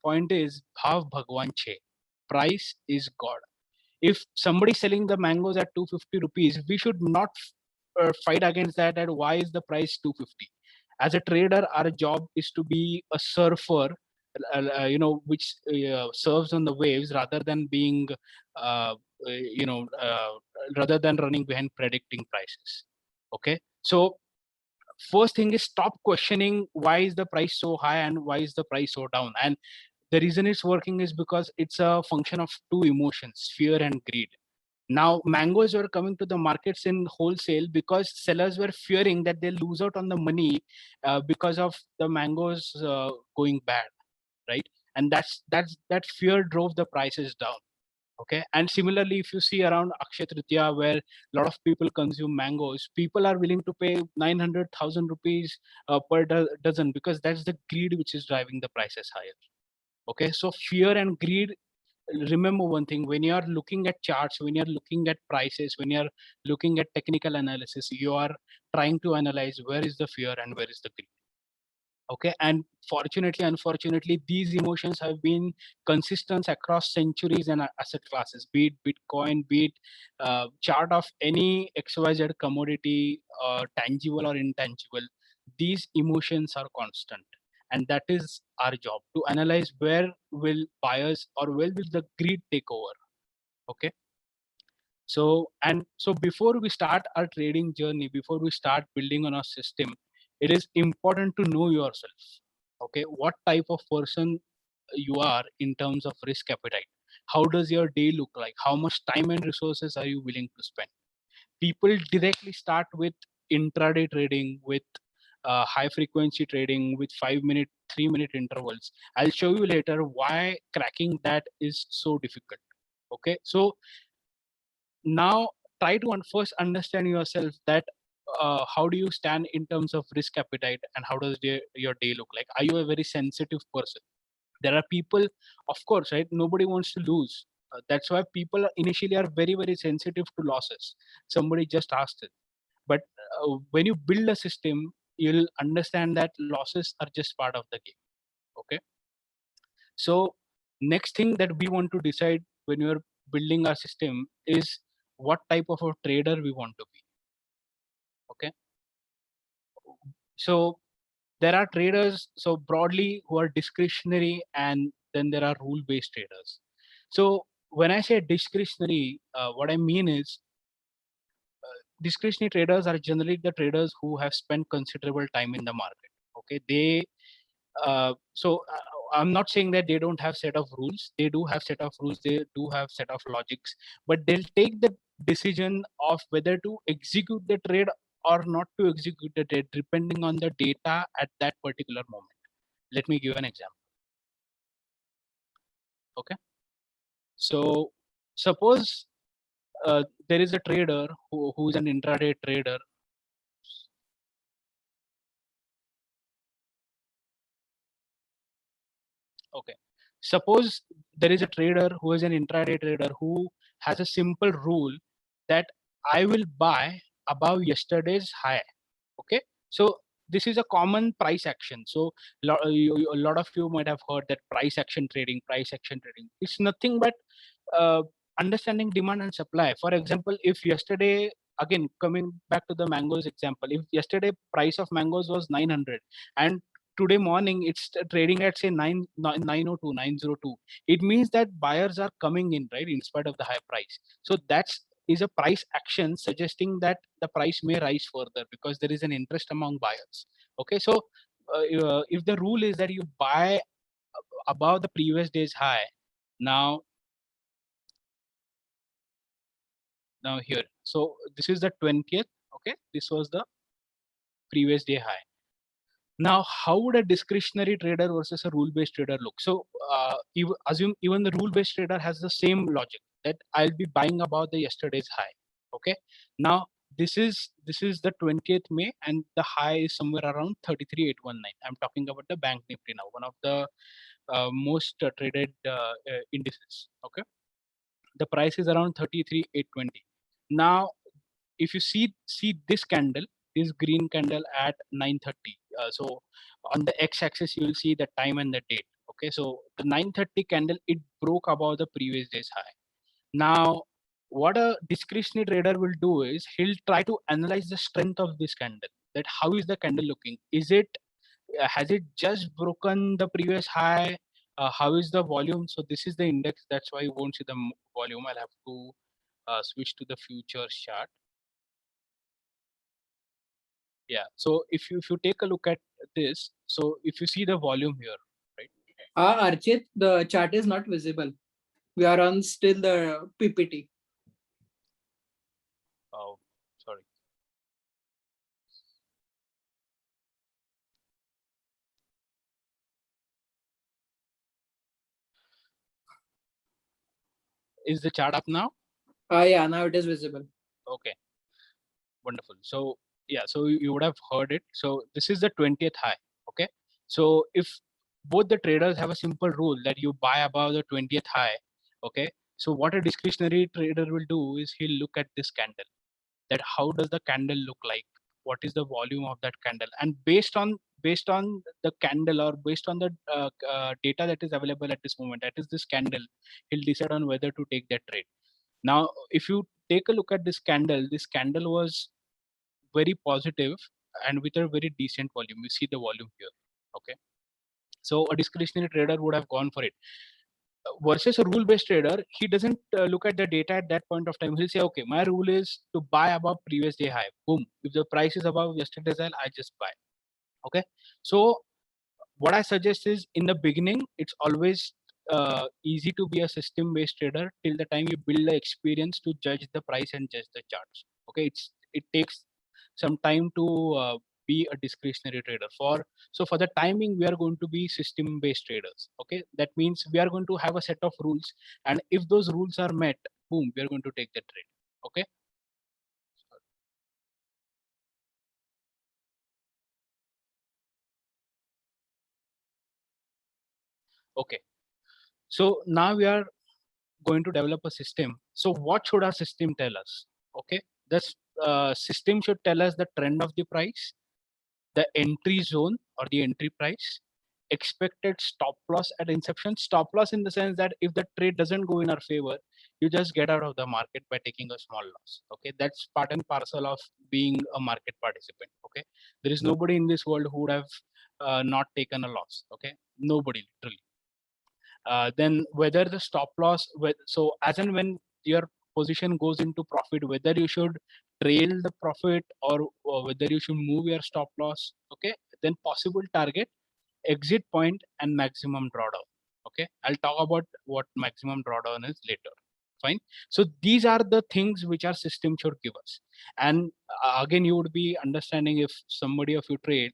point is bhav bhagwan che, price is god. If somebody selling the mangoes at 250 rupees, we should not fight against that, and why is the price 250. As a trader, our job is to be a surfer, which surfs on the waves rather than being uh, you know uh, rather than running behind predicting prices. Okay, so first thing is stop questioning why is the price so high and why is the price so down. And the reason it's working is because it's a function of two emotions, fear and greed. Now mangoes were coming to the markets in wholesale because sellers were fearing that they'll lose out on the money because of the mangoes going bad, right? And that fear drove the prices down. Okay, and similarly, if you see around Akshay Tritiya, where a lot of people consume mangoes, people are willing to pay 900,000 rupees per dozen, because that's the greed which is driving the prices higher. Okay, so fear and greed. Remember one thing, when you are looking at charts, when you're looking at prices, when you're looking at technical analysis, you are trying to analyze where is the fear and where is the greed. Okay, and fortunately, unfortunately, these emotions have been consistent across centuries and asset classes, be it Bitcoin, be it chart of any XYZ commodity, tangible or intangible. These emotions are constant, and that is our job, to analyze where will buyers or where will the greed take over. Okay, so before we start our trading journey, before we start building on our system, it is important to know yourself. Okay, what type of person you are in terms of risk appetite. How does your day look like? How much time and resources are you willing to spend? People directly start with intraday trading, with high frequency trading, with 5 minute, 3 minute intervals. I'll show you later why cracking that is so difficult. Okay, so now try to first understand yourself, that how do you stand in terms of risk appetite, and how does your day look like? Are you a very sensitive person? There are people, of course, right, nobody wants to lose. That's why people initially are very very sensitive to losses. Somebody just asked it, but when you build a system, you'll understand that losses are just part of the game. Okay, so next thing that we want to decide when you're building our system is what type of a trader we want to be. Okay, so there are traders, so broadly, who are discretionary, and then there are rule based traders. So when I say discretionary, what I mean is discretionary traders are generally the traders who have spent considerable time in the market. Okay, they I'm not saying that they don't have set of rules. They do have set of rules, they do have set of logics, but they'll take the decision of whether to execute the trade or not to execute the trade depending on the data at that particular moment. Let me give an example. Okay, so suppose there is a trader who is an intraday trader. Okay, suppose there is a trader who is an intraday trader who has a simple rule that I will buy above yesterday's high. Okay, so this is a common price action. So a lot of you might have heard that price action trading. Price action trading, it's nothing but understanding demand and supply. For example, if yesterday, again coming back to the mangoes example, if yesterday price of mangoes was 900 and today morning it's trading at say 902 902, it means that buyers are coming in, right, in spite of the high price. So that's is a price action suggesting that the price may rise further because there is an interest among buyers. Okay, so if the rule is that you buy above the previous day's high, now here, so this is the 20th. Okay, this was the previous day high. Now how would a discretionary trader versus a rule-based trader look? So assume even the rule-based trader has the same logic, that I'll be buying above the yesterday's high. Okay, now this is the 20th May and the high is somewhere around 33,819. I'm talking about the bank nifty now, one of the most traded indices. Okay, the price is around 33,820. Now if you see this candle, this green candle at 9:30, so on the x-axis you will see the time and the date. Okay, so the 9:30 candle, it broke above the previous day's high. Now what a discretionary trader will do is he'll try to analyze the strength of this candle, that how is the candle looking, is it has it just broken the previous high, how is the volume. So this is the index, that's why you won't see the volume. I'll have to switch to the futures chart. Yeah, so if you take a look at this, so if you see the volume here, right? Archit, the chart is not visible. We are on still the PPT. Oh, sorry. Is the chart up now? Yeah, now it is visible. Okay, wonderful. So yeah, so you would have heard it. So this is the 20th high. Okay, so if both the traders have a simple rule that you buy above the 20th high, okay, so what a discretionary trader will do is he'll look at this candle, that how does the candle look like, what is the volume of that candle, and based on the candle, or based on the data that is available at this moment, that is this candle, he'll decide on whether to take that trade. Now if you take a look at this candle was very positive and with a very decent volume. You see the volume here. Okay, so a discretionary trader would have gone for it. Versus a rule-based trader, he doesn't look at the data at that point of time. He'll say, okay, my rule is to buy above previous day high. Boom, if the price is above yesterday's high, I just buy. Okay, so what I suggest is, in the beginning it's always easy to be a system-based trader till the time you build the experience to judge the price and judge the charts. Okay, it takes some time to be a discretionary trader. For the timing, we are going to be system-based traders. Okay, that means we are going to have a set of rules, and if those rules are met, boom, we are going to take the trade. Okay. Okay, so now we are going to develop a system. So what should our system tell us? Okay, this system should tell us the trend of the price, the entry zone or the entry price, expected stop loss at inception. Stop loss in the sense that if the trade doesn't go in our favor, you just get out of the market by taking a small loss. Okay, that's part and parcel of being a market participant. Okay, there is nobody in this world who would have not taken a loss. Okay, nobody, literally. Then whether the stop loss, so as and when your position goes into profit, whether you should trail the profit or whether you should move your stop loss. Okay, then possible target, exit point, and maximum drawdown. Okay, I'll talk about what maximum drawdown is later. Fine. So these are the things which our system should give us. And again, you would be understanding, if somebody of you trade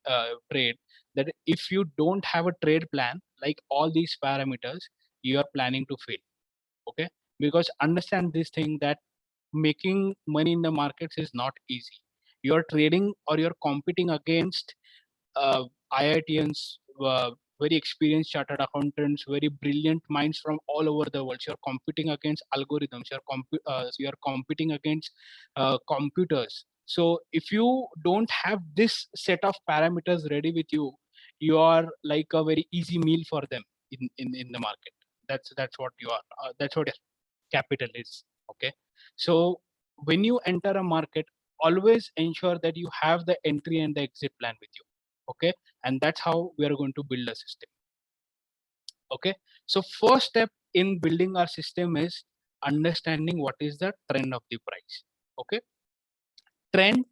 that if you don't have a trade plan, like all these parameters, you are planning to fail. Okay, because understand this thing, that making money in the markets is not easy. You're trading or you're competing against IITians, very experienced chartered accountants, very brilliant minds from all over the world. You're competing against algorithms. You're competing against computers. So if you don't have this set of parameters ready with you, you are like a very easy meal for them in the market. That's what you are. That's what capital is. Okay, so when you enter a market, always ensure that you have the entry and the exit plan with you. Okay, and that's how we are going to build a system. Okay, so first step in building our system is understanding what is the trend of the price. Okay, trend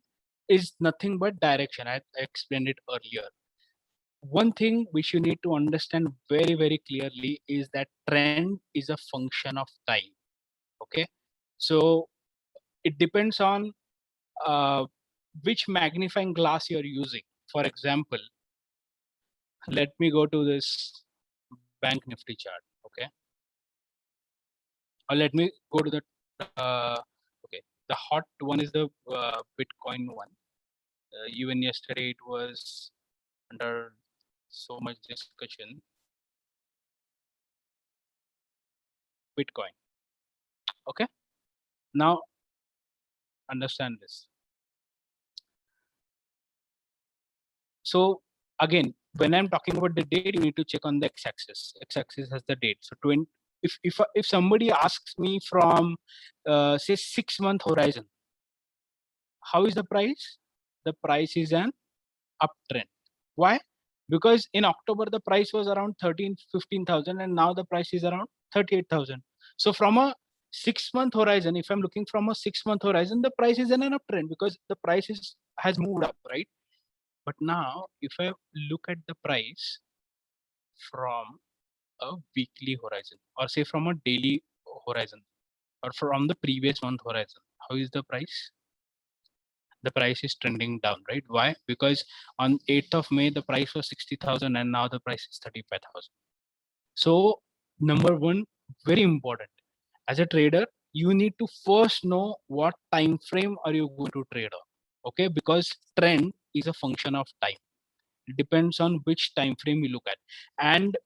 is nothing but direction. I explained it earlier. One thing which you need to understand very clearly is that trend is a function of time. Okay, so it depends on which magnifying glass you're using. For example, let me go to this bank nifty chart. Okay, or let me go to the okay, the hot one is the Bitcoin one. Even yesterday it was under so much discussion. Bitcoin. Okay, now understand this. So again, when I'm talking about the date, you need to check on the x-axis. X-axis has the date. So if somebody asks me from say 6-month horizon, how is the price? The price is an uptrend. Why? Because in October the price was around 15,000 and now the price is around 38,000. So from a 6-month horizon, if I'm looking from a 6-month horizon, the price is in an uptrend because the price has moved up, right? But now if I look at the price from a weekly horizon or say from a daily horizon or from the previous month horizon, how is the price? The price is trending down, right? Why? Because on 8th of May, the price was 60,000 and now the price is 35,000. So number one, very important. As a trader, you need to first know what time frame are you going to trade on. Okay, because trend is a function of time. It depends on which time frame you look at. And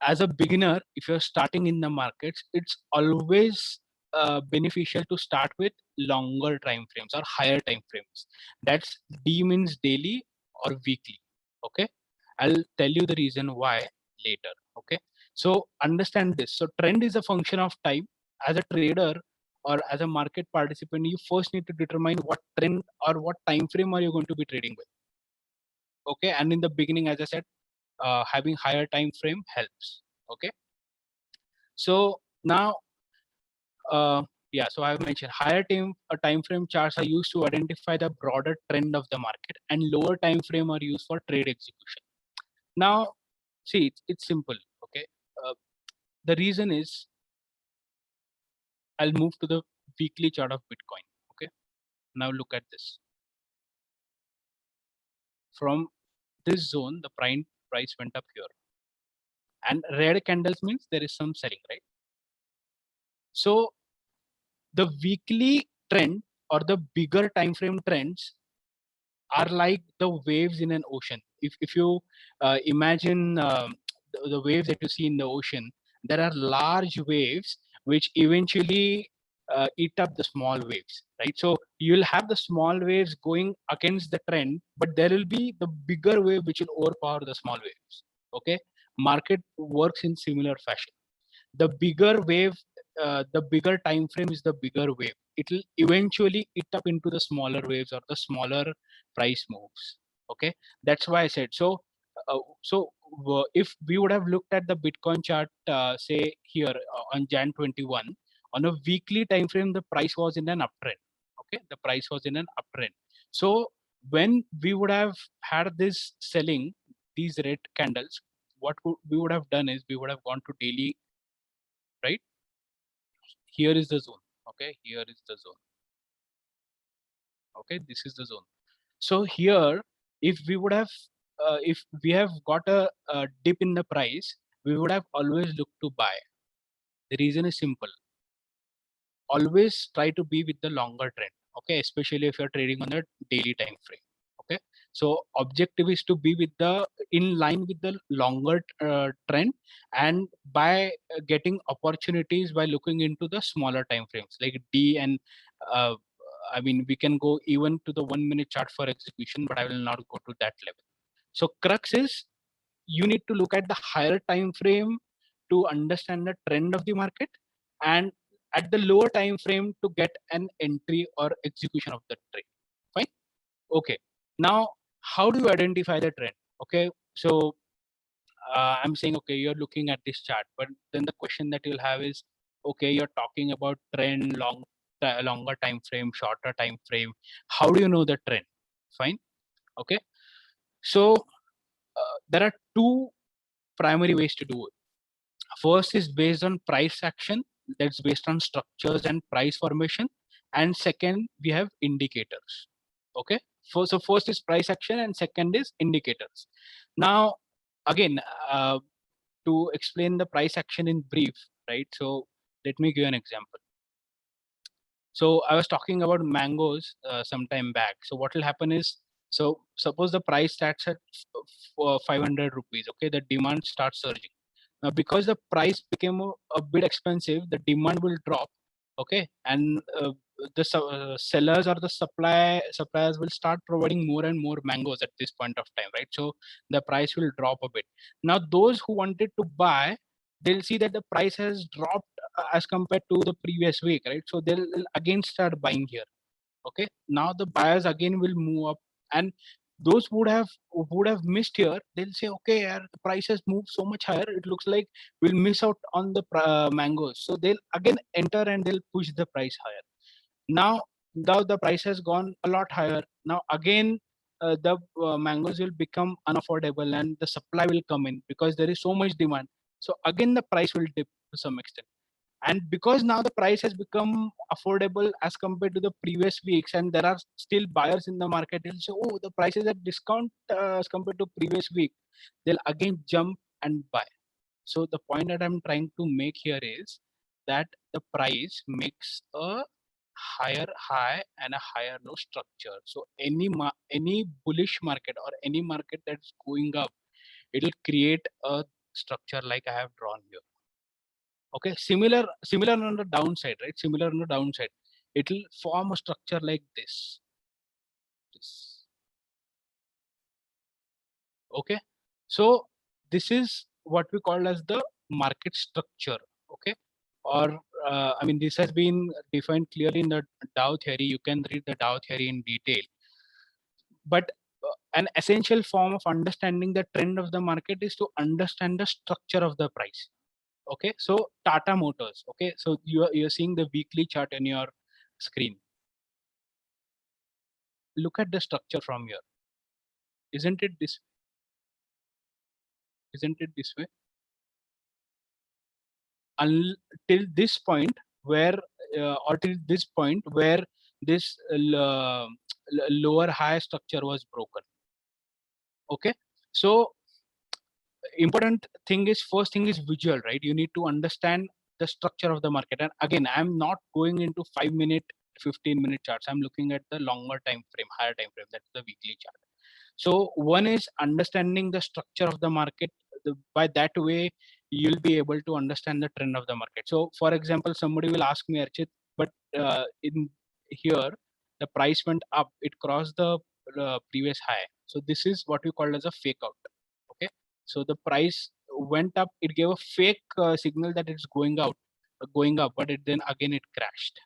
as a beginner, if you're starting in the markets, it's always beneficial to start with longer time frames or higher time frames. That's D means daily or weekly. Okay, I'll tell you the reason why later. Okay, so understand this. So trend is a function of time. As a trader or as a market participant, you first need to determine what trend or what time frame are you going to be trading with. Okay, and in the beginning, as I said, having higher time frame helps. Okay, so now yeah, so I've mentioned higher time frame charts are used to identify the broader trend of the market, and lower time frame are used for trade execution. Now see, it's simple. Okay, the reason is I'll move to the weekly chart of Bitcoin. Okay, now look at this. From this zone the price went up here, and red candles means there is some selling, right? So the weekly trend or the bigger time frame trends are like the waves in an ocean. If you imagine the waves that you see in the ocean, there are large waves which eventually eat up the small waves, right? So you'll have the small waves going against the trend, but there will be the bigger wave which will overpower the small waves. Okay, market works in similar fashion. The bigger wave, the bigger time frame is the bigger wave. It will eventually eat up into the smaller waves or the smaller price moves. Okay, that's why I said so. If we would have looked at the Bitcoin chart, say here on Jan 21, on a weekly time frame, the price was in an uptrend. Okay, the price was in an uptrend. So when we would have had this selling, these red candles, what we would have done is we would have gone to daily, right? Here is the zone. Okay, here is the zone. Okay, this is the zone. So here, if we would have if we have got a dip in the price, we would have always looked to buy. The reason is simple. Always try to be with the longer trend. Okay, especially if you're trading on a daily time frame. Okay, so objective is to be with the in line with the longer trend, and by getting opportunities by looking into the smaller time frames like D and uh, I mean we can go even to the 1 minute chart for execution, but I will not go to that level. So crux is you need to look at the higher time frame to understand the trend of the market, and at the lower time frame to get an entry or execution of the trade. Fine. Okay. Now, how do you identify the trend? Okay. So I'm saying, okay, you're looking at this chart, but then the question that you'll have is, okay, you're talking about trend, longer time frame, shorter time frame. How do you know the trend? Fine. Okay. So there are two primary ways to do it. First is based on price action, that's based on structures and price formation. And second, we have indicators. Okay. So first is price action and second is indicators. Now, again, to explain the price action in brief, right? So let me give you an example. So I was talking about mangoes some time back. So what will happen is, so suppose the price starts at 500 rupees. Okay, the demand starts surging. Now because the price became a bit expensive, the demand will drop. Okay, and the sellers or the suppliers will start providing more and more mangoes at this point of time, right? So the price will drop a bit. Now those who wanted to buy, they'll see that the price has dropped as compared to the previous week, right? So they'll again start buying here. Okay, now the buyers again will move up, and those would have missed here, they'll say, okay, yaar, the price has moved so much higher, it looks like we'll miss out on the mangoes. So they'll again enter and they'll push the price higher. Now the price has gone a lot higher. Now again the mangoes will become unaffordable and the supply will come in because there is so much demand. So again the price will dip to some extent, and because now the price has become affordable as compared to the previous weeks and there are still buyers in the market, they'll say, oh, the price is at discount as compared to previous week, they'll again jump and buy. So the point that I'm trying to make here is that the price makes a higher high and a higher low structure. So any bullish market or any market that's going up, it'll create a structure like I have drawn here. Okay, similar on the downside, right? Similar on the downside, it'll form a structure like this. Okay, so this is what we call as the market structure. Okay, or I mean, this has been defined clearly in the Dow theory. You can read the Dow theory in detail, but an essential form of understanding the trend of the market is to understand the structure of the price. Okay, so Tata Motors. Okay, so you're seeing the weekly chart on your screen. Look at the structure from here. Isn't it this way? Till this point where or till this point where this lower high structure was broken. Okay, so important thing is, first thing is visual, right? You need to understand the structure of the market. And again, I'm not going into 5-minute 15-minute charts. I'm looking at the longer time frame, higher time frame, that's the weekly chart. So one is understanding the structure of the market. By that way you'll be able to understand the trend of the market. So for example, somebody will ask me, Archit, but in here the price went up, it crossed the previous high, so this is what we call as a fake out. Okay, so the price went up, it gave a fake signal that it's going up, but then again it crashed.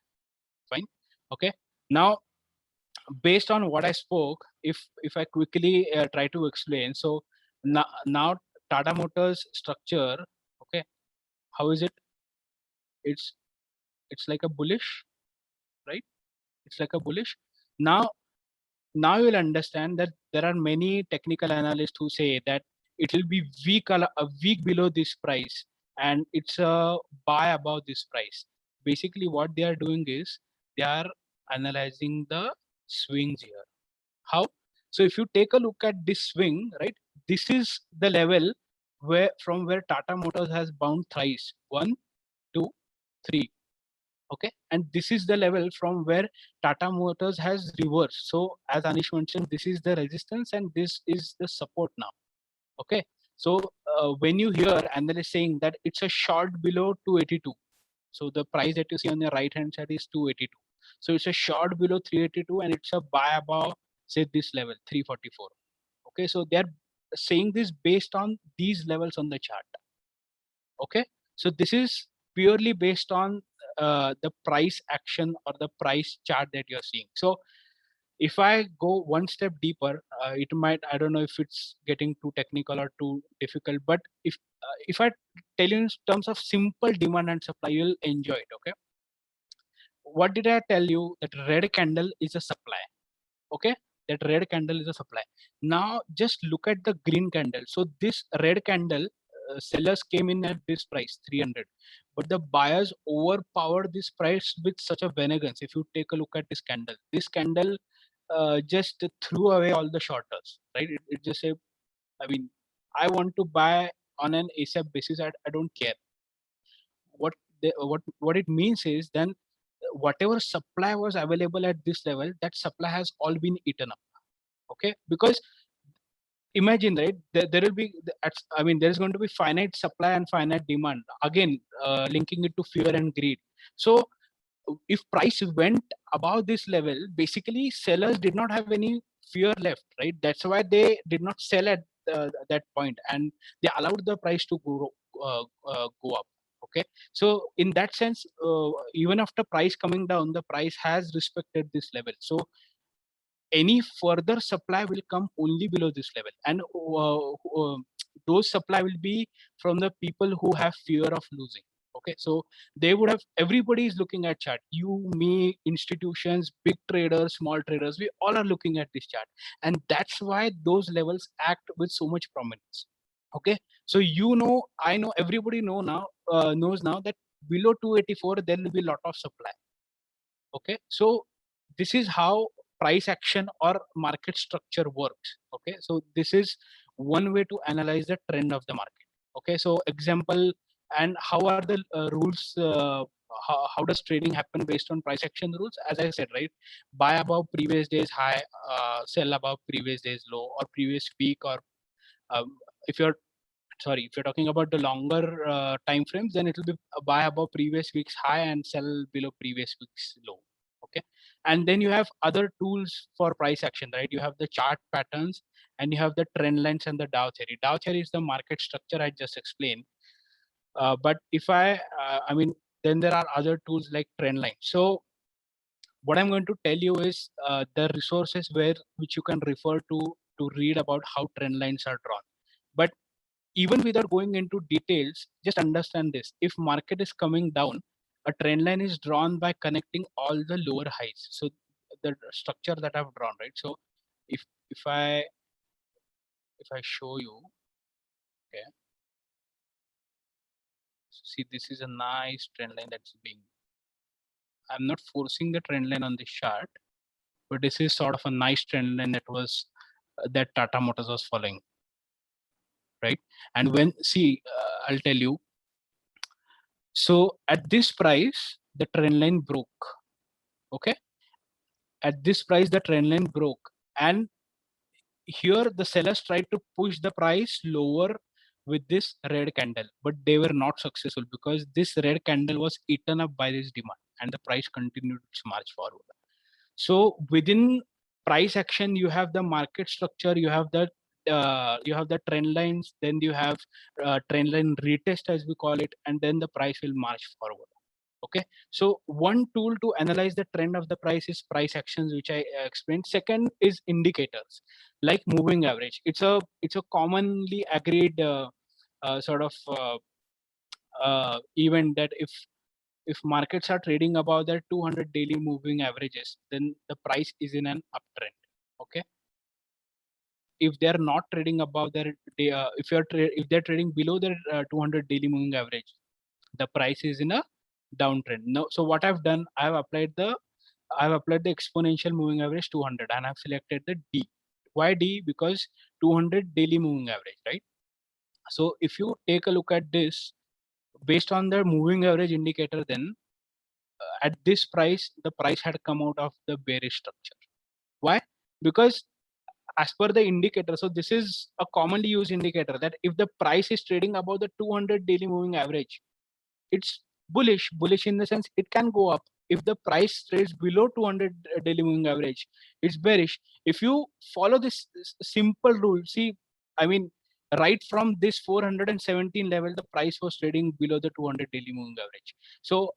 Fine. Okay, now based on what I spoke, if I quickly try to explain, so now Tata Motors structure, okay, how is it? It's like a bullish, right? It's like a bullish. Now you'll understand that there are many technical analysts who say that it will be a week below this price and it's a buy above this price. Basically what they are doing is they are analyzing the swings here. How? So if you take a look at this swing, right, this is the level where Tata Motors has bound thrice, 1, 2, 3. Okay, and this is the level from where Tata Motors has reversed. So as Anish mentioned, this is the resistance and this is the support now. Okay, so when you hear analysts saying that it's a short below 282, so the price that you see on the right hand side is 282, so it's a short below 382 and it's a buy above, say, this level 344. Okay, so they're saying this based on these levels on the chart. Okay, so this is purely based on the price action or the price chart that you're seeing. So if I go one step deeper, it might, I don't know if it's getting too technical or too difficult, but if I tell you in terms of simple demand and supply, you'll enjoy it. Okay. What did I tell you? That red candle is a supply. Okay. That red candle is a supply. Now just look at the green candle. So this red candle, sellers came in at this price 300, but the buyers overpowered this price with such a vengeance. If you take a look at this candle just threw away all the shorters, right? It just say, I mean, I want to buy on an ASAP basis. I don't care. What it means is then whatever supply was available at this level, that supply has all been eaten up. Okay, because imagine, right, there will be, I mean, there's going to be finite supply and finite demand, again linking it to fear and greed. So if price went above this level, basically sellers did not have any fear left, right? That's why they did not sell at that point, and they allowed the price to go up. Okay, so in that sense, even after price coming down, the price has respected this level. So any further supply will come only below this level, and those supply will be from the people who have fear of losing. Okay, so they would have, everybody is looking at chart, you, me, institutions, big traders, small traders, we all are looking at this chart, and that's why those levels act with so much prominence. Okay, so you know, I know, everybody knows now that below 284 there will be a lot of supply. Okay, so this is how price action or market structure works. Okay, so this is one way to analyze the trend of the market. Okay, so example, and how are the rules, how does trading happen based on price action rules? As I said, right, buy above previous day's high, sell above previous day's low or previous week, or um, if you're if you're talking about the longer time frames, then it will be buy above previous week's high and sell below previous week's low. Okay, and then you have other tools for price action, right? You have the chart patterns, and you have the trend lines and the Dow theory. Dow theory is the market structure I just explained, but if I mean, then there are other tools like trend line. So what I'm going to tell you is the resources which you can refer to read about how trend lines are drawn. But even without going into details, just understand this: if market is coming down, a trend line is drawn by connecting all the lower highs. So the structure that I've drawn, right? So if if I show you, okay, so see, this is a nice trend line that's being, I'm not forcing the trend line on this chart, but this is sort of a nice trend line that was that Tata Motors was following, right? And when, see, I'll tell you, so at this price the trend line broke. Okay, at this price the trend line broke, and here the sellers tried to push the price lower with this red candle, but they were not successful because this red candle was eaten up by this demand and the price continued its march forward. So within price action, you have the market structure, you have the trend lines, then you have trend line retest as we call it, and then the price will march forward. Okay, so one tool to analyze the trend of the price is price actions, which I explained. Second is indicators like moving average. It's a commonly agreed sort of event that if markets are trading above their 200 daily moving averages, then the price is in an uptrend. Okay, if they are not trading above their if they're trading below their 200 daily moving average, the price is in a downtrend. No, so what I've done, I've applied the exponential moving average 200, and I've selected the D. Why D? Because 200 daily moving average, right? So if you take a look at this based on the moving average indicator, then at this price the price had come out of the bearish structure. Why? Because as per the indicator, so this is a commonly used indicator, that if the price is trading above the 200 daily moving average, it's bullish in the sense it can go up. If the price trades below 200 daily moving average, it's bearish. If you follow this simple rule, see, I mean, right from this 417 level, the price was trading below the 200 daily moving average. So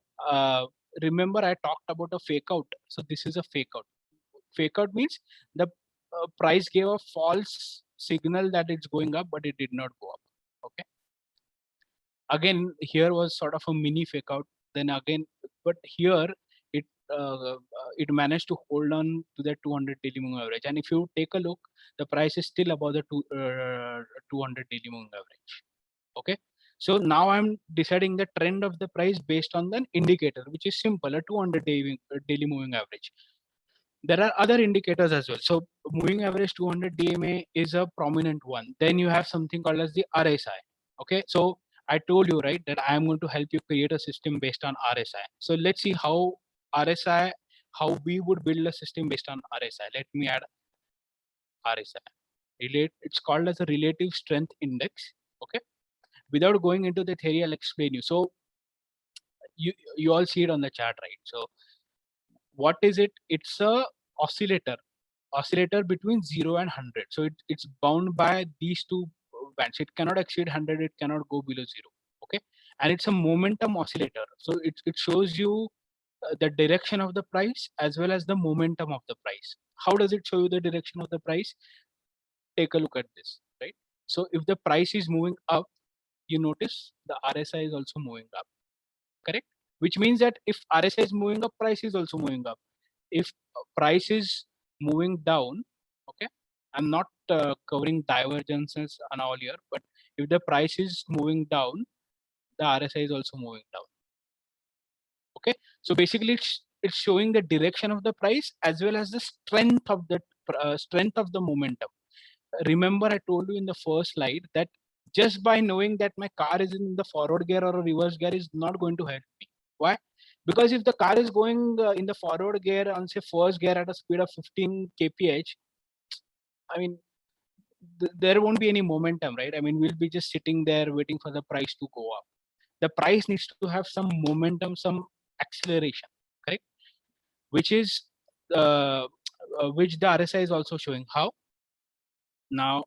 remember I talked about a fake out. So this is a fake out. Fake out means the price gave a false signal that it's going up, but it did not go up. Okay. Again, here was sort of a mini fake out. Then again, but here it it managed to hold on to that 200 daily moving average. And if you take a look, the price is still above the 200 daily moving average. Okay. So now I'm deciding the trend of the price based on the indicator, which is simple, a 200 daily moving average. There are other indicators as well. So moving average 200 DMA is a prominent one. Then you have something called as the RSI. Okay. So I told you, right, that I am going to help you create a system based on RSI. So let's see how RSI, how we would build a system based on RSI. Let me add RSI. It's called as a relative strength index. Okay. Without going into the theory, I'll explain you. So you all see it on the chart, right? So what is it? It's a oscillator between 0 and 100. So it's bound by these two bands. It cannot exceed 100. It cannot go below 0. Okay. And it's a momentum oscillator. So it shows you the direction of the price as well as the momentum of the price. How does it show you the direction of the price? Take a look at this, right? So if the price is moving up, you notice the RSI is also moving up, correct? Which means that if RSI is moving up, price is also moving up. If price is moving down, okay, I'm not covering divergences and all here, but if the price is moving down, the RSI is also moving down. Okay, so basically it's showing the direction of the price as well as the strength of the momentum. Remember, I told you in the first slide that just by knowing that my car is in the forward gear or a reverse gear is not going to help me. Why? Because if the car is going in the forward gear on say first gear at a speed of 15 kph, I mean, there won't be any momentum, right? I mean, we'll be just sitting there waiting for the price to go up. The price needs to have some momentum, some acceleration, correct? Which is which the RSI is also showing. How? Now,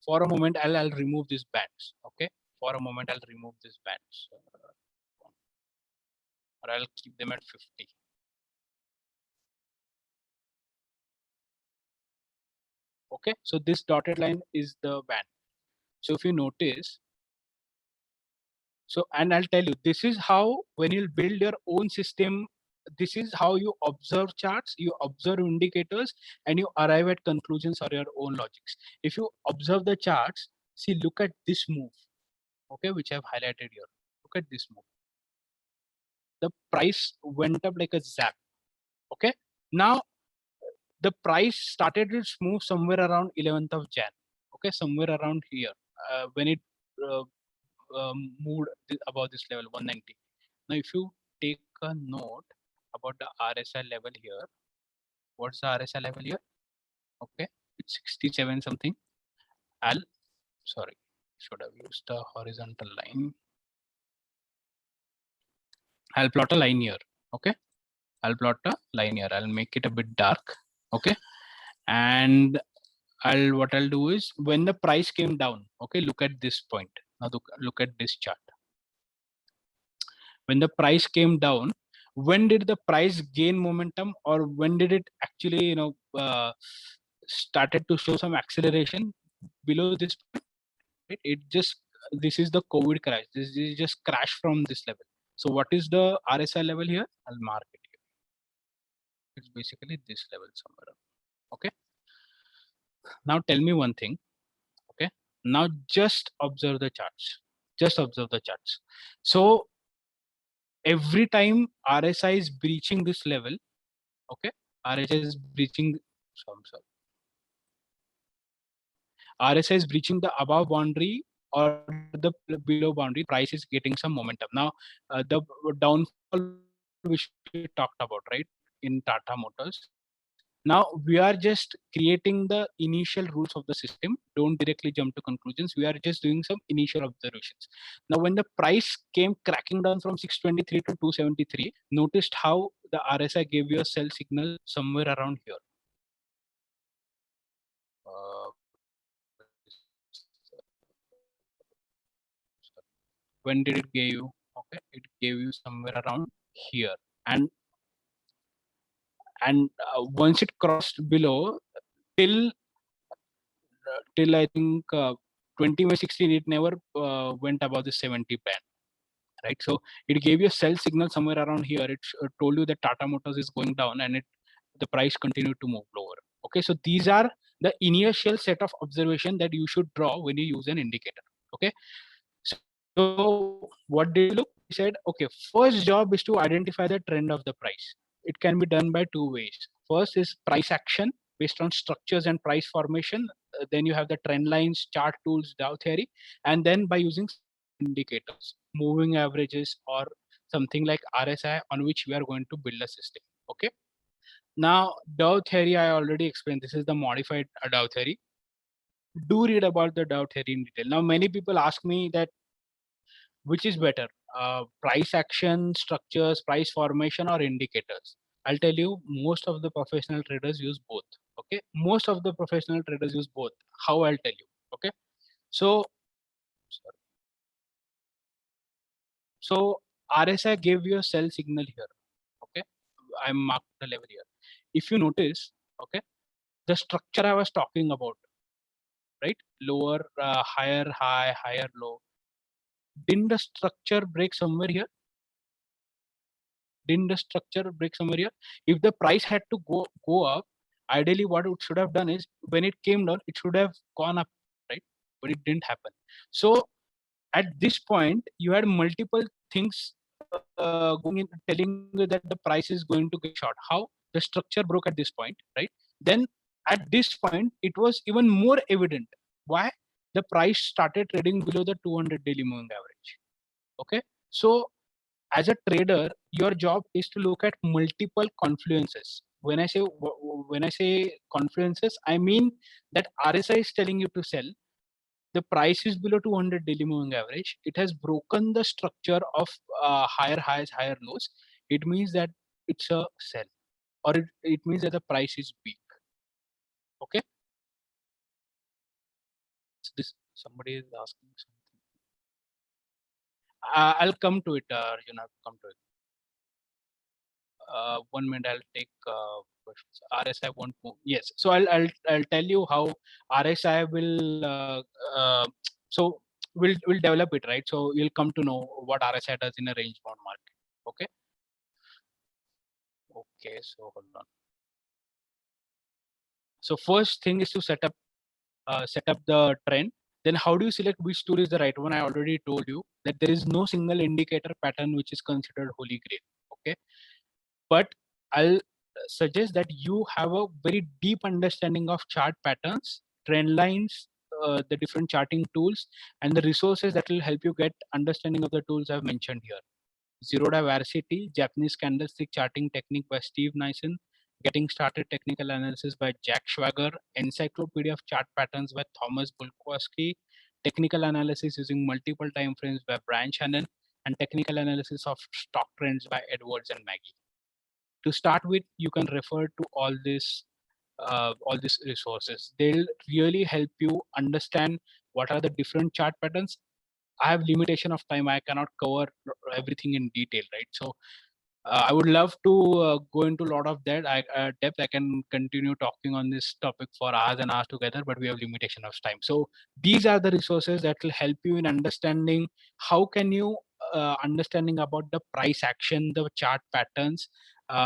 for a moment, I'll remove these bands. Okay, for a moment, I'll remove these bands, or I'll keep them at 50. Okay, so this dotted line is the band. So if you notice, so and I'll tell you, this is how when you build your own system, this is how you observe charts, you observe indicators, and you arrive at conclusions or your own logics. If you observe the charts, see, look at this move, okay, which I've highlighted here. Look at this move. The price went up like a zap. Okay, now the price started its move somewhere around 11th of Jan. Okay, somewhere around here when it moved above this level 190. Now, if you take a note about the RSI level here, what's the RSI level here? Okay, it's 67 something. Sorry, should have used the horizontal line. I'll plot a line here. Okay, I'll plot a line here. I'll make it a bit dark. Okay, and what I'll do is when the price came down, okay, look at this point. Now look at this chart. When the price came down, when did the price gain momentum, or when did it actually started to show some acceleration below this point? Right? It just, this is the COVID crash. This is just crash from this level. So what is the RSI level here? I'll mark it here. It's basically this level somewhere. Okay. Now tell me one thing. Okay. Now just observe the charts. Just observe the charts. So every time RSI is breaching this level, okay, RSI is breaching, RSI is breaching the above boundary or the below boundary, price is getting some momentum. Now, the downfall which we talked about, right, in Tata Motors. Now we are just creating the initial rules of the system. Don't directly jump to conclusions. We are just doing some initial observations. Now, when the price came cracking down from 623 to 273, noticed how the RSI gave you a sell signal somewhere around here. When did it give you? Okay, it gave you somewhere around here, and once it crossed below till I think 20 by 16, it never went above the 70 band, right? So it gave you a sell signal somewhere around here. It told you that Tata Motors is going down, and the price continued to move lower. Okay, so these are the initial set of observation that you should draw when you use an indicator. Okay, so what did you look? He said, okay, first job is to identify the trend of the price. It can be done by two ways. First is price action based on structures and price formation. Then you have the trend lines, chart tools, Dow theory, and then by using indicators, moving averages, or something like RSI, on which we are going to build a system. Okay. Now, Dow theory, I already explained. This is the modified Dow theory. Do read about the Dow theory in detail. Now, many people ask me that which is better, price action, structures, price formation, or indicators. I'll tell you, most of the professional traders use both. Okay, most of the professional traders use both. How? I'll tell you. Okay, so RSI gave you a sell signal here. Okay, I marked the level here. If you notice, okay, the structure I was talking about, right? Lower, higher high, higher low. Didn't the structure break somewhere here? Didn't the structure break somewhere here? If the price had to go up, ideally what it should have done is when it came down, it should have gone up, right? But it didn't happen. So at this point, you had multiple things going in, telling you that the price is going to get short. How? The structure broke at this point, right? Then at this point, it was even more evident. Why? The price started trading below the 200 daily moving average. Okay, so as a trader, your job is to look at multiple confluences. When I say confluences, I mean that RSI is telling you to sell. The price is below 200 daily moving average. It has broken the structure of higher highs, higher lows. It means that it's a sell, or it means that the price is weak. Okay. So this somebody is asking something. I'll come to it. Come to it. 1 minute, I'll take questions. RSI won't move. Yes, so I'll tell you how RSI will so we'll develop it, right? So you'll come to know what RSI does in a range bound market. Okay. Okay, so hold on. So first thing is to set up the trend. Then how do you select which tool is the right one? I already told you that there is no single indicator pattern which is considered holy grail. Okay, but I'll suggest that you have a very deep understanding of chart patterns, trend lines, the different charting tools, and the resources that will help you get understanding of the tools I've mentioned here. Zero Diversity, Japanese Candlestick Charting Technique by Steve Nissen, Getting Started Technical Analysis by Jack Schwager, Encyclopedia of Chart Patterns by Thomas Bulkowski, Technical Analysis Using Multiple Time Frames by Brian Shannon, and Technical Analysis of Stock Trends by Edwards and Maggie. To start with, you can refer to all these resources. They'll really help you understand what are the different chart patterns. I have limitation of time. I cannot cover everything in detail, right? So I would love to go into a lot of that depth. I can continue talking on this topic for hours and hours together, but we have limitation of time. So these are the resources that will help you in understanding how can you understanding about the price action, the chart patterns,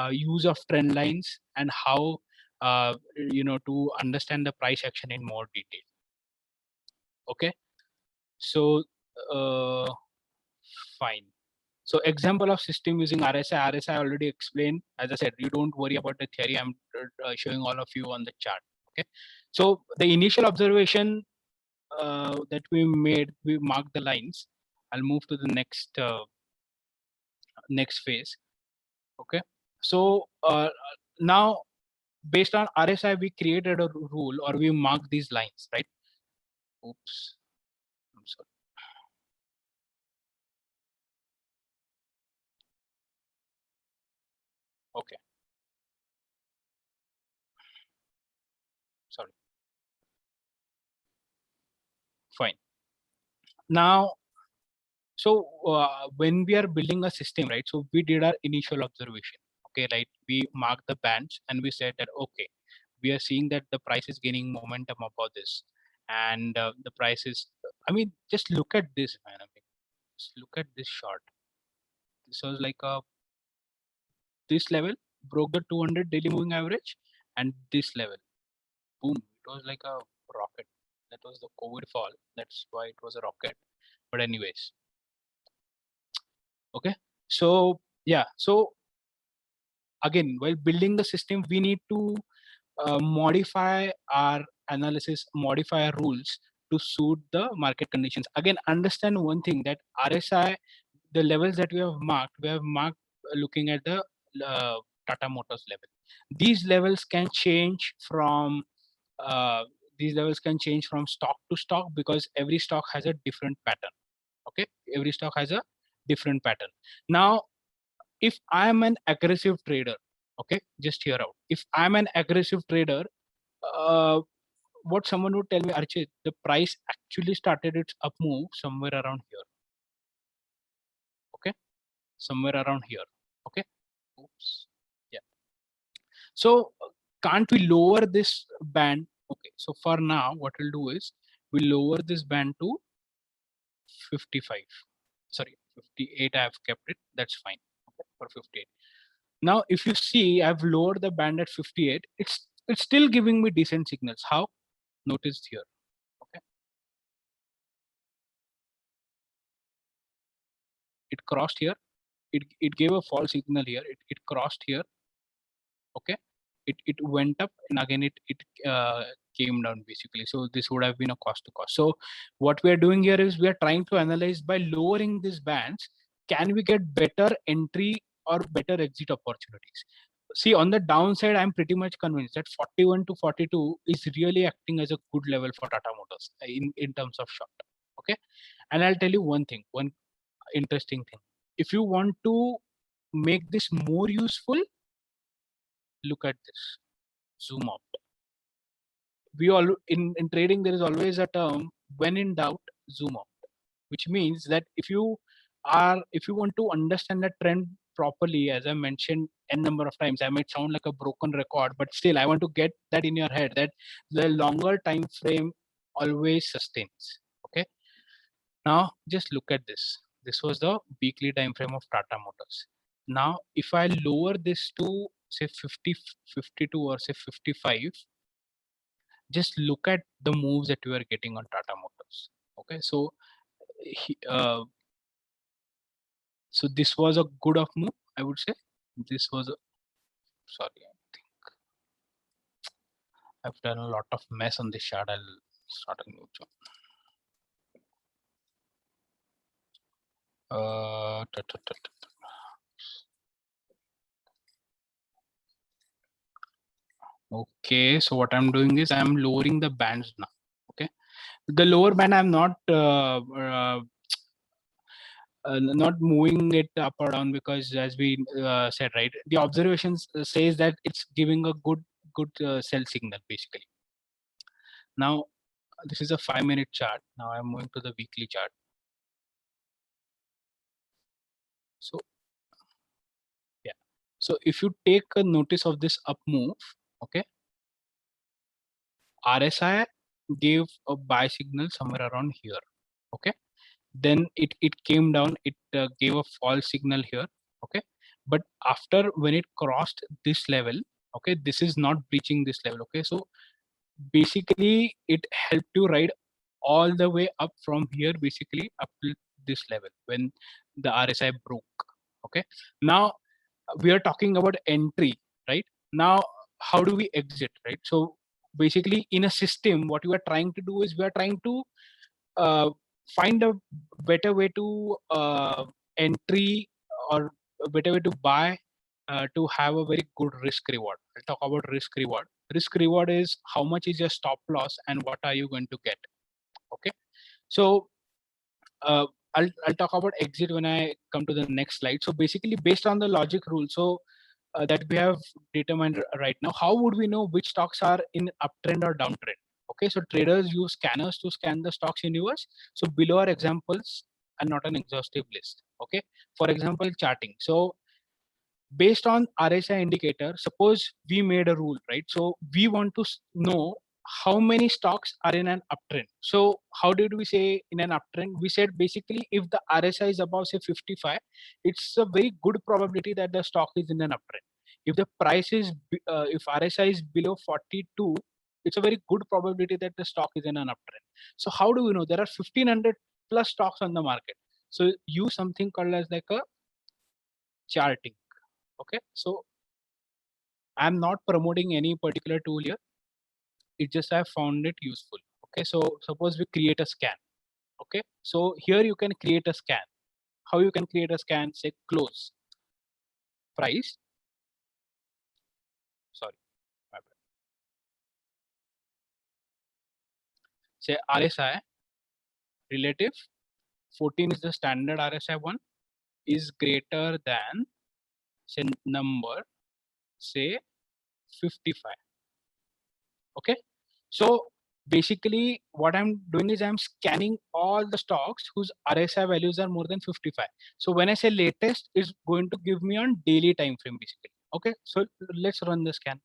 use of trend lines, and how to understand the price action in more detail. Okay, so fine. So example of system using RSI. RSI I already explained. As I said, you don't worry about the theory. I'm showing all of you on the chart. Okay. So the initial observation that we made, we marked the lines. I'll move to the next phase. Okay. So now based on RSI, we created a rule, or we marked these lines, right? Oops. I'm sorry. Okay. Sorry. Fine. Now So when we are building a system, right? So we did our initial observation. Okay, right? We marked the bands and we said that okay, we are seeing that the price is gaining momentum above this, and the price is. I mean, just look at this, man. I mean, just look at this chart. This was like a this level broke the 200 daily moving average, and this level, boom! It was like a rocket. That was the COVID fall. That's why it was a rocket. But anyways, okay. So yeah. So again, while building the system, we need to modify our analysis, modify our rules to suit the market conditions. Again, understand one thing, that RSI, the levels that we have marked looking at the Tata Motors level. These levels can change from uh, stock to stock, because every stock has a different pattern. Okay, every stock has a different pattern. Now, if I'm an aggressive trader, okay, just hear out. If I'm an aggressive trader, uh, what someone would tell me, Archit, the price actually started its up move somewhere around here. Okay, somewhere around here. Okay, oops, yeah. So can't we lower this band? Okay, so for now, what we'll do is we'll lower this band to 55. Sorry, 58. I have kept it. That's fine. Okay, for 58. Now, if you see, I've lowered the band at 58. It's still giving me decent signals. How? Notice here. Okay, it crossed here. It gave a false signal here. It crossed here. Okay, it went up, and again it came down basically. So this would have been a cost to cost. So what we are doing here is we are trying to analyze, by lowering these bands, can we get better entry or better exit opportunities? See, on the downside, I'm pretty much convinced that 41 to 42 is really acting as a good level for Tata Motors in terms of short. Okay, and I'll tell you one thing, one interesting thing. If you want to make this more useful, look at this. Zoom out. We all in trading, there is always a term, when in doubt, zoom out, which means that if you want to understand the trend properly, as I mentioned n number of times, I might sound like a broken record, but still I want to get that in your head, that the longer time frame always sustains. Okay, now just look at this. This was the weekly time frame of Tata Motors. Now if I lower this to say 50, 52, or say 55, just look at the moves that you are getting on Tata Motors. Okay, so so this was a good up move, I would say. This was a, sorry, I think I've done a lot of mess on this chart. I'll start a new one. Okay, so what I'm doing is I'm lowering the bands now. Okay, the lower band I'm not moving it up or down, because as we said, right, the observations says that it's giving a good sell signal basically. Now this is a 5-minute chart. Now I'm moving to the weekly chart. So yeah, so if you take a notice of this up move, okay, RSI gave a buy signal somewhere around here. Okay, then it came down, it gave a false signal here. Okay, but after, when it crossed this level, okay, this is not breaching this level. Okay, so basically it helped you ride all the way up from here, basically up to this level when the RSI broke. Okay, now we are talking about entry, right? Now how do we exit, right? So basically in a system, what we are trying to do is we are trying to uh, find a better way to entry, or a better way to buy, to have a very good risk reward. I'll talk about risk reward. Risk reward is how much is your stop loss and what are you going to get. Okay, so uh, I'll talk about exit when I come to the next slide. So basically based on the logic rule, so that we have determined right now, how would we know which stocks are in uptrend or downtrend? Okay, so traders use scanners to scan the stocks universe. So below are examples and not an exhaustive list. Okay. For example, charting. So based on RSI indicator, suppose we made a rule, right? So we want to know how many stocks are in an uptrend. So how did we say in an uptrend? We said basically if the RSI is above say 55, it's a very good probability that the stock is in an uptrend. If the price is, if RSI is below 42, it's a very good probability that the stock is in an uptrend. So how do we know? There are 1500 plus stocks on the market. So use something called as like a charting. Okay, so I'm not promoting any particular tool here. It just I found it useful. Okay, so suppose we create a scan. Okay, so here you can create a scan. How you can create a scan? Say close price. Sorry, my bad. Say RSI relative 14 is the standard RSI one is greater than say number say 55. Okay, so basically what I'm doing is I'm scanning all the stocks whose RSI values are more than 55. So when I say latest, it's going to give me on daily time frame basically. Okay, so let's run the scan.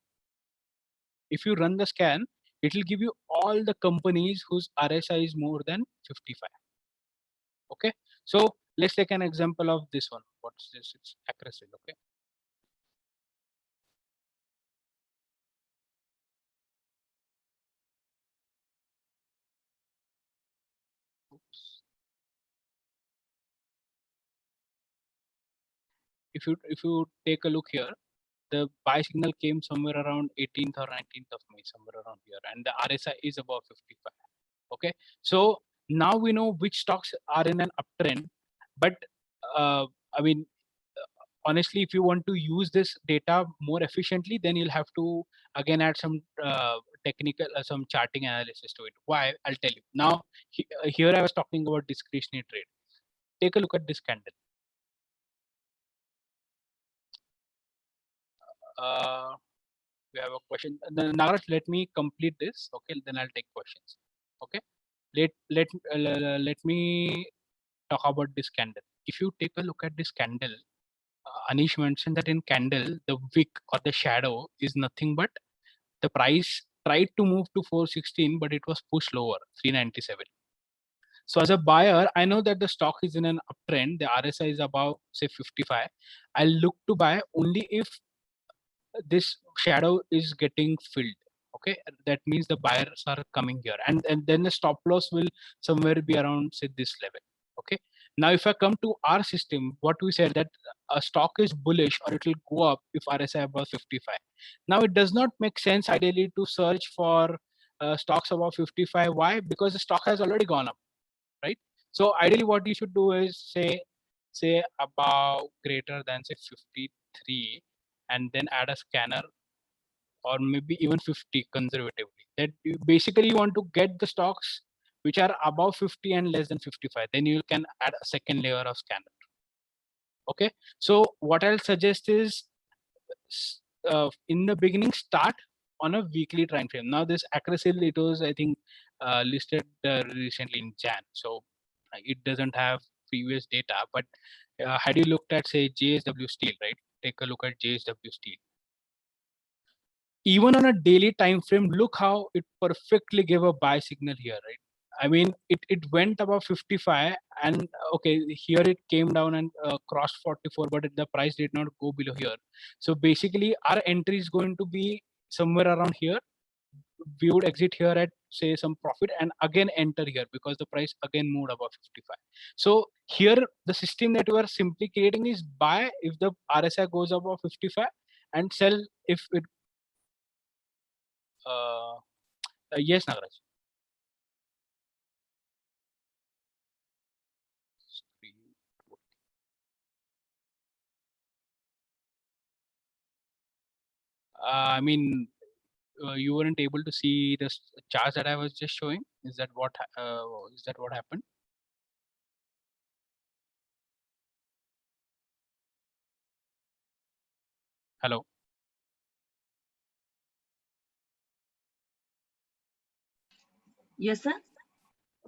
If you run the scan, it will give you all the companies whose RSI is more than 55. Okay, so let's take an example of this one. What's this? It's accuracy. Okay. Oops. If you take a look here, the buy signal came somewhere around 18th or 19th of May, somewhere around here, and the RSI is above 55. Okay, so now we know which stocks are in an uptrend, but I mean, honestly, if you want to use this data more efficiently, then you'll have to again add some technical, some charting analysis to it. Why? I'll tell you. Now, here I was talking about discretionary trade. Take a look at this candle. We have a question. Nagaraj, let me complete this. Okay, then I'll take questions. Okay, let me talk about this candle. If you take a look at this candle, Anish mentioned that in candle, the wick or the shadow is nothing but the price tried to move to 416, but it was pushed lower, 397. So as a buyer, I know that the stock is in an uptrend. The RSI is above say 55. I'll look to buy only if this shadow is getting filled. Okay, that means the buyers are coming here, and then the stop loss will somewhere be around say this level. Okay, now if I come to our system, what we said that a stock is bullish or it will go up if RSI above 55. Now it does not make sense ideally to search for stocks above 55. Why? Because the stock has already gone up, right? So ideally what you should do is say above greater than say 53, and then add a scanner, or maybe even 50 conservatively. That basically you want to get the stocks which are above 50 and less than 55. Then you can add a second layer of scanner. Okay, so what I'll suggest is in the beginning start on a weekly time frame. Now this accuracy, it was I think listed recently in Jan, so it doesn't have previous data. But had you looked at say JSW Steel, right? Take a look at JSW Steel. Even on a daily time frame, look how it perfectly gave a buy signal here, right? I mean, it went above 55, and okay, here it came down and crossed 44, but the price did not go below here. So basically, our entry is going to be somewhere around here. We would exit here at say some profit and again enter here because the price again moved above 55. So here the system that we are simply creating is buy if the RSI goes above 55 and sell if it yes, Nagaraj. I mean, you weren't able to see the charts that I was just showing. Is that what happened? Hello. Yes, sir.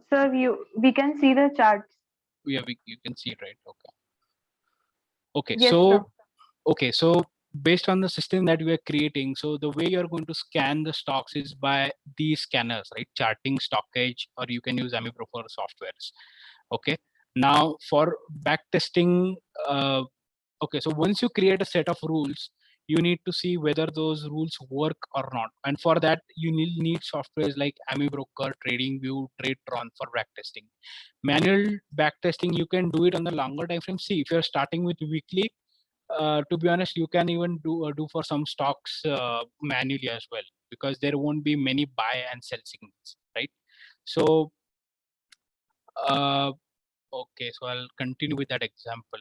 Sir, we can see the charts. Yeah, you can see it, right? Okay. Yes, So sir. okay, so based on the system that we are creating, so the way you're going to scan the stocks is by these scanners, right? Charting, Stockage, or you can use AmiPro for softwares. Okay. Now for back testing, okay, so once you create a set of rules, you need to see whether those rules work or not. And for that, you need softwares like AmiBroker, TradingView, TradeTron for back testing. Manual back testing, you can do it on the longer time frame. See, if you're starting with weekly, to be honest, you can even do for some stocks manually as well, because there won't be many buy and sell signals, right? So, uh, okay, so I'll continue with that example.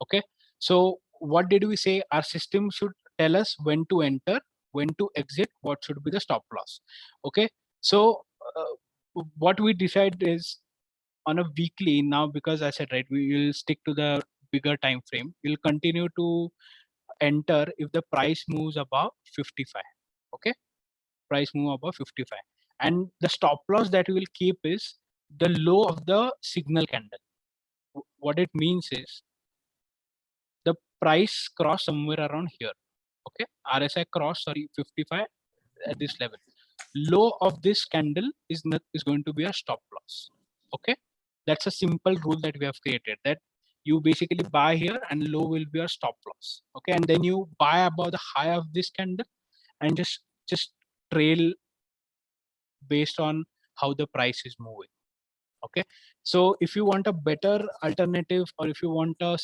Okay, so what did we say? Our system should tell us when to enter, when to exit, what should be the stop loss. Okay, so what we decide is on a weekly now, because I said, right, we will stick to the bigger time frame. We'll continue to enter if the price moves above 55. Okay, price move above 55, and the stop loss that we will keep is the low of the signal candle. What it means is the price cross somewhere around here. Okay, RSI cross, sorry, 55 at this level. Low of this candle is going to be a stop loss. Okay, that's a simple rule that we have created, that you basically buy here and low will be a stop loss. Okay, and then you buy above the high of this candle and just trail based on how the price is moving. Okay, so if you want a better alternative, or if you want a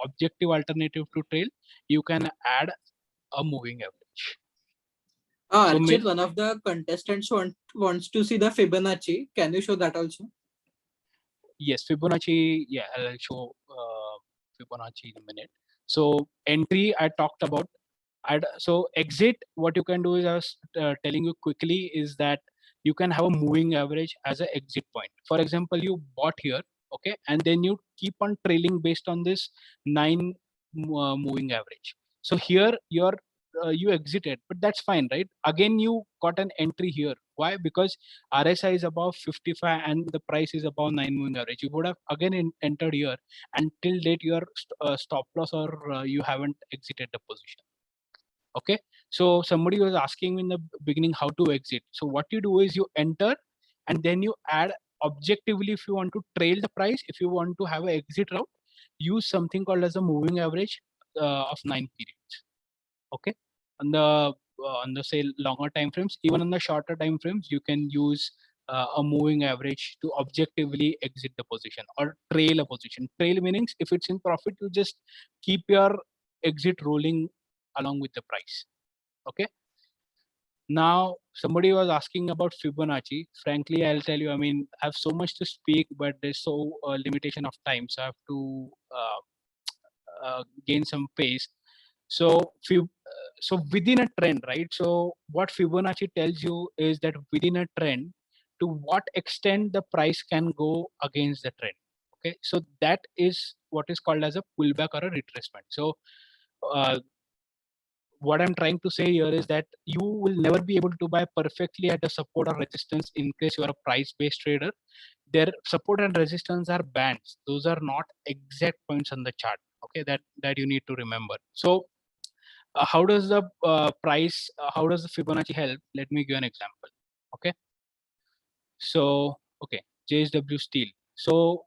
objective alternative to trail, you can add a moving average. So Archit, one of the contestants wants to see the Fibonacci. Can you show that also? Yes, Fibonacci. Yeah, I'll show Fibonacci in a minute. So entry I talked about. So exit, what you can do is, I was telling you quickly, is that you can have a moving average as an exit point. For example, you bought here, okay, and then you keep on trailing based on this 9 moving average. So here you exited, but that's fine, right? Again, you got an entry here. Why? Because RSI is above 55 and the price is above 9 moving average. You would have again entered here, and till date your stop loss, or you haven't exited the position. Okay, so somebody was asking in the beginning how to exit. So what you do is you enter, and then you add objectively. If you want to trail the price, if you want to have an exit route, use something called as a moving average of 9 periods. Okay, on the say longer time frames, even on the shorter time frames, you can use a moving average to objectively exit the position or trail a position. Trail meanings, if it's in profit, you just keep your exit rolling along with the price. Okay, now somebody was asking about Fibonacci. Frankly, I'll tell you, I mean, I have so much to speak, but there's so limitation of time, so I have to gain some pace. So so within a trend, right? So what Fibonacci tells you is that within a trend, to what extent the price can go against the trend. Okay, so that is what is called as a pullback or a retracement. So uh, what I'm trying to say here is that you will never be able to buy perfectly at a support or resistance in case you are a price-based trader. Their support and resistance are bands. Those are not exact points on the chart. Okay, that you need to remember. So how does the price, how does the Fibonacci help? Let me give an example. Okay, so okay, JSW Steel. So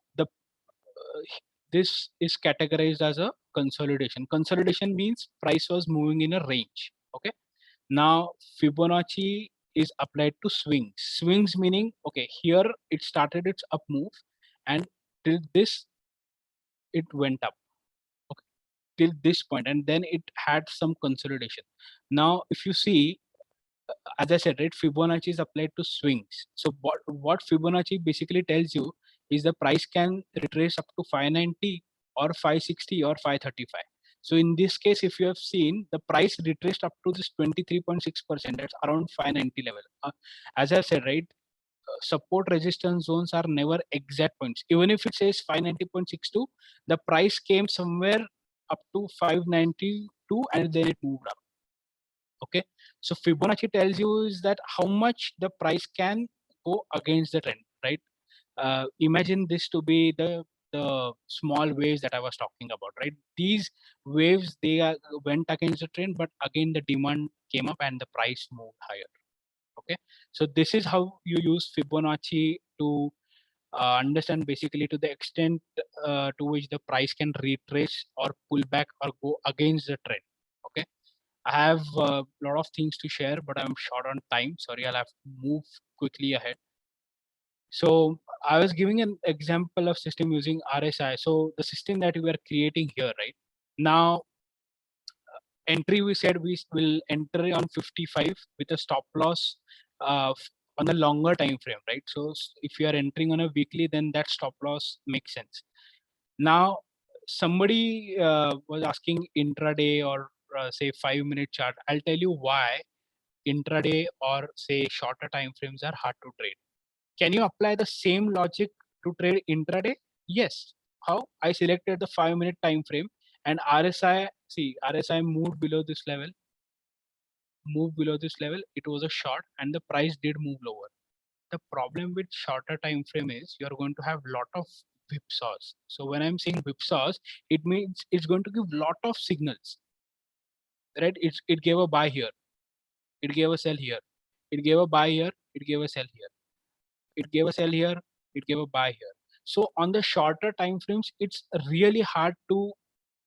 this is categorized as a consolidation. Consolidation means price was moving in a range. Okay, now Fibonacci is applied to swings. Swings meaning, okay, here it started its up move, and till this it went up. Okay, till this point, and then it had some consolidation. Now if you see, as I said, right, Fibonacci is applied to swings. So what Fibonacci basically tells you is the price can retrace up to 590 or 560 or 535. So in this case, if you have seen, the price retraced up to this 23.6%, that's around 590 level. As I said, right, support resistance zones are never exact points. Even if it says 590.62, the price came somewhere up to 592 and then it moved up. Okay, so Fibonacci tells you is that how much the price can go against the trend, right? Imagine this to be the small waves that I was talking about, right? These waves, went against the trend, but again the demand came up and the price moved higher. Okay, so this is how you use Fibonacci to understand basically to the extent to which the price can retrace or pull back or go against the trend. Okay, I have a lot of things to share, but I'm short on time. Sorry, I'll have to move quickly ahead. So I was giving an example of system using RSI. So the system that we are creating here, right now, entry we said we will enter on 55 with a stop loss on a longer time frame, right? So if you are entering on a weekly, then that stop loss makes sense. Now somebody was asking intraday or say 5-minute chart. I'll tell you why intraday or say shorter time frames are hard to trade. Can you apply the same logic to trade intraday? Yes. How? I selected the 5-minute time frame and RSI. See, RSI moved below this level. It was a short, and the price did move lower. The problem with shorter time frame is you're going to have lot of whipsaws. So when I'm saying whipsaws, it means it's going to give lot of signals. Right? It gave a buy here. It gave a sell here. It gave a buy here. It gave a sell here. It gave a sell here, it gave a buy here. So on the shorter time frames, it's really hard to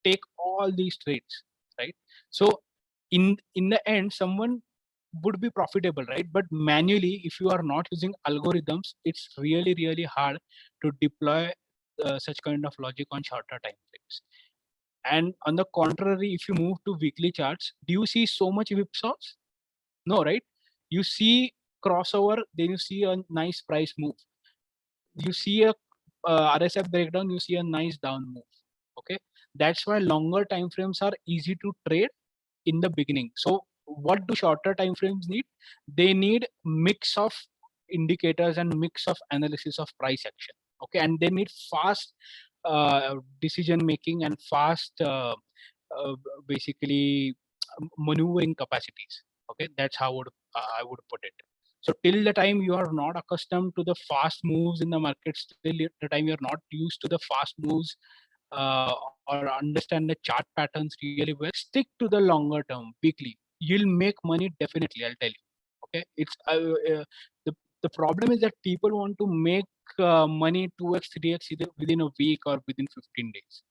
take all these trades, right? So in the end, someone would be profitable, right? But manually, if you are not using algorithms, it's really hard to deploy such kind of logic on shorter time frames. And on the contrary, if you move to weekly charts, do you see so much whipsaws? No, right? You see crossover, then you see a nice price move. You see a RSI breakdown, you see a nice down move. Okay, that's why longer time frames are easy to trade in the beginning. So what do shorter time frames need? They need mix of indicators and mix of analysis of price action. Okay, and they need fast decision making and fast basically maneuvering capacities. Okay, that's how I would put it. So till the time you are not accustomed to the fast moves in the markets, till the time you're not used to the fast moves or understand the chart patterns really well, stick to the longer term weekly. You'll make money definitely. I'll tell you. Okay, it's the problem is that people want to make money 2x, 3x either within a week or within 15 days.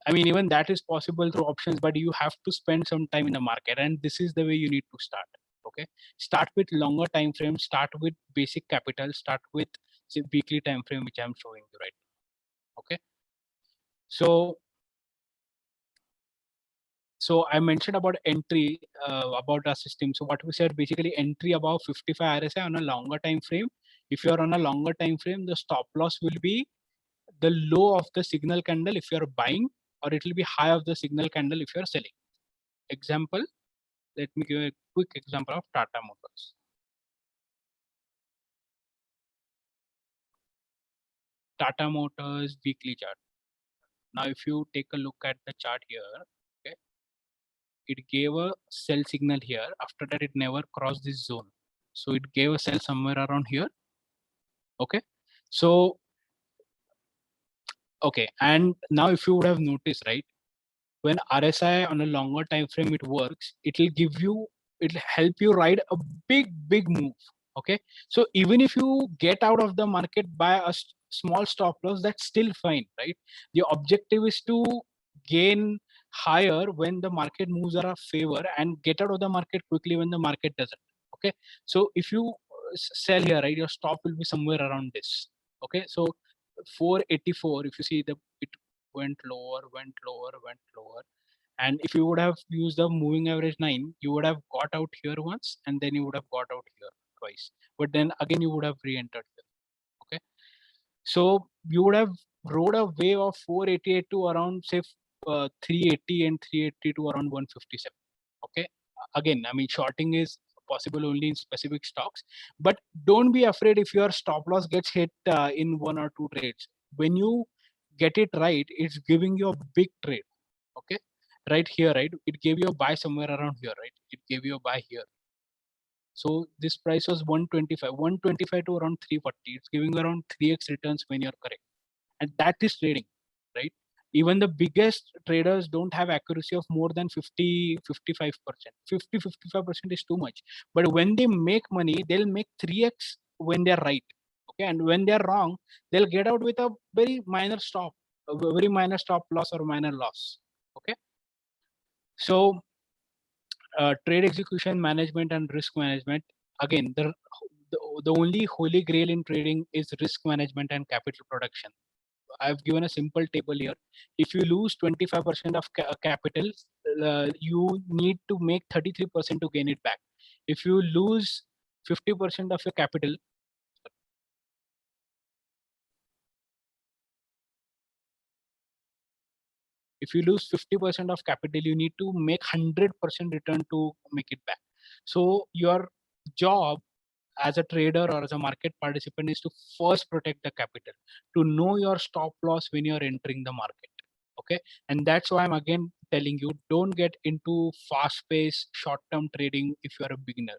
I mean, even that is possible through options, but you have to spend some time in the market, and this is the way you need to start. Okay, start with longer time frame, start with basic capital, start with say, weekly time frame, which I'm showing you right now. Okay, so I mentioned about entry about our system. So what we said, basically entry above 55 RSI on a longer time frame. If you are on a longer time frame, the stop loss will be the low of the signal candle if you are buying, or it will be high of the signal candle if you are selling. Example, let me give a quick example of Tata Motors. Tata Motors weekly chart. Now, if you take a look at the chart here, okay, it gave a sell signal here. After that, it never crossed this zone. So it gave a sell somewhere around here. Okay, so okay, and now if you would have noticed, right, when RSI on a longer time frame it works, it'll help you ride a big move. Okay, so even if you get out of the market by a small stop loss, that's still fine, right? The objective is to gain higher when the market moves are a favor and get out of the market quickly when the market doesn't. Okay, so if you sell here, right, your stop will be somewhere around this. Okay, so 484, if you see it went lower, and if you would have used the moving average 9, you would have got out here once, and then you would have got out here twice, but then again you would have re-entered here. Okay, so you would have rode a wave of 488 to around say 380 and 380 to around 157. Okay, again, I mean, shorting is possible only in specific stocks, but don't be afraid if your stop loss gets hit in 1 or 2 trades. When you get it right, it's giving you a big trade. Okay, right here, right, it gave you a buy somewhere around here, right, it gave you a buy here. So this price was 125 to around 340. It's giving around 3x returns when you're correct. And that is trading, right? Even the biggest traders don't have accuracy of more than 55%. 55% is too much. But when they make money, they'll make 3x when they're right. Okay. And when they're wrong, they'll get out with a very minor stop, a very minor stop loss or minor loss. Okay. So trade execution management and risk management, again, the only holy grail in trading is risk management and capital production. I've given a simple table here. If you lose 25% of capital, you need to make 33% to gain it back. If you lose 50% of your capital, if you lose 50% of capital, you need to make 100% return to make it back. So your job as a trader or as a market participant is to first protect the capital, to know your stop loss when you're entering the market. Okay. And that's why I'm again telling you, don't get into fast paced short term trading if you're a beginner.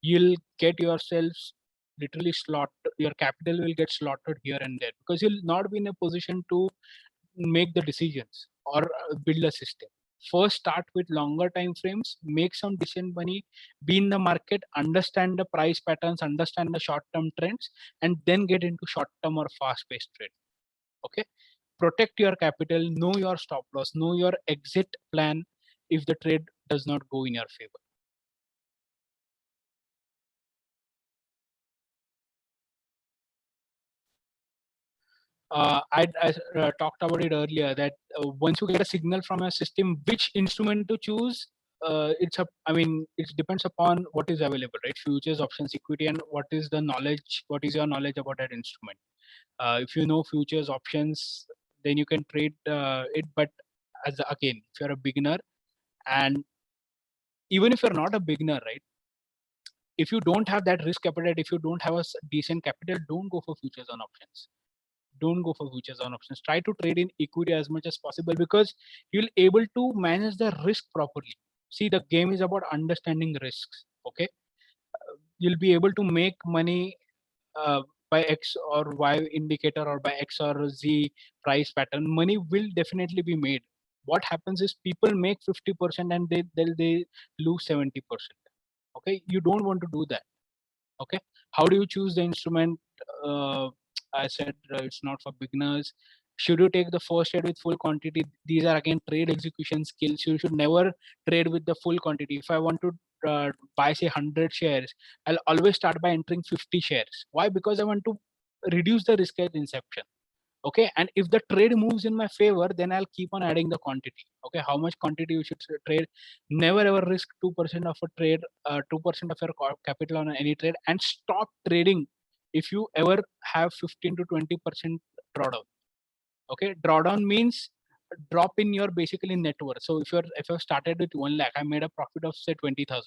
You'll get yourselves literally slaughtered. Your capital will get slaughtered here and there because you'll not be in a position to make the decisions or build a system. First, start with longer time frames, make some decent money, be in the market, understand the price patterns, understand the short-term trends, and then get into short-term or fast-paced trade. Okay, protect your capital, know your stop loss, know your exit plan if the trade does not go in your favor. I talked about it earlier that once you get a signal from a system, which instrument to choose, it depends upon what is available, right? Futures, options, equity, and what is your knowledge about that instrument. If you know futures, options, then you can trade it. But again, if you're a beginner, and even if you're not a beginner, right? If you don't have that risk appetite, if you don't have a decent capital, don't go for futures and options. Don't go for futures on options. Try to trade in equity as much as possible because you'll able to manage the risk properly. See, the game is about understanding risks. Okay, you'll be able to make money by X or Y indicator or by X or Z price pattern. Money will definitely be made. What happens is people make 50% and they lose 70%. Okay, you don't want to do that. Okay, how do you choose the instrument? uh, I said it's not for beginners. Should you take the first trade with full quantity? These are again trade execution skills. You should never trade with the full quantity. If I want to buy say 100 shares, I'll always start by entering 50 shares. Why? Because I want to reduce the risk at inception. Okay, and if the trade moves in my favor, then I'll keep on adding the quantity. Okay, how much quantity you should trade? Never ever risk 2% of a trade, 2% of your capital on any trade, and stop trading if you ever have 15 to 20% drawdown. Okay, drawdown means drop in your basically net worth. So if you started with 1 lakh, I made a profit of say 20,000,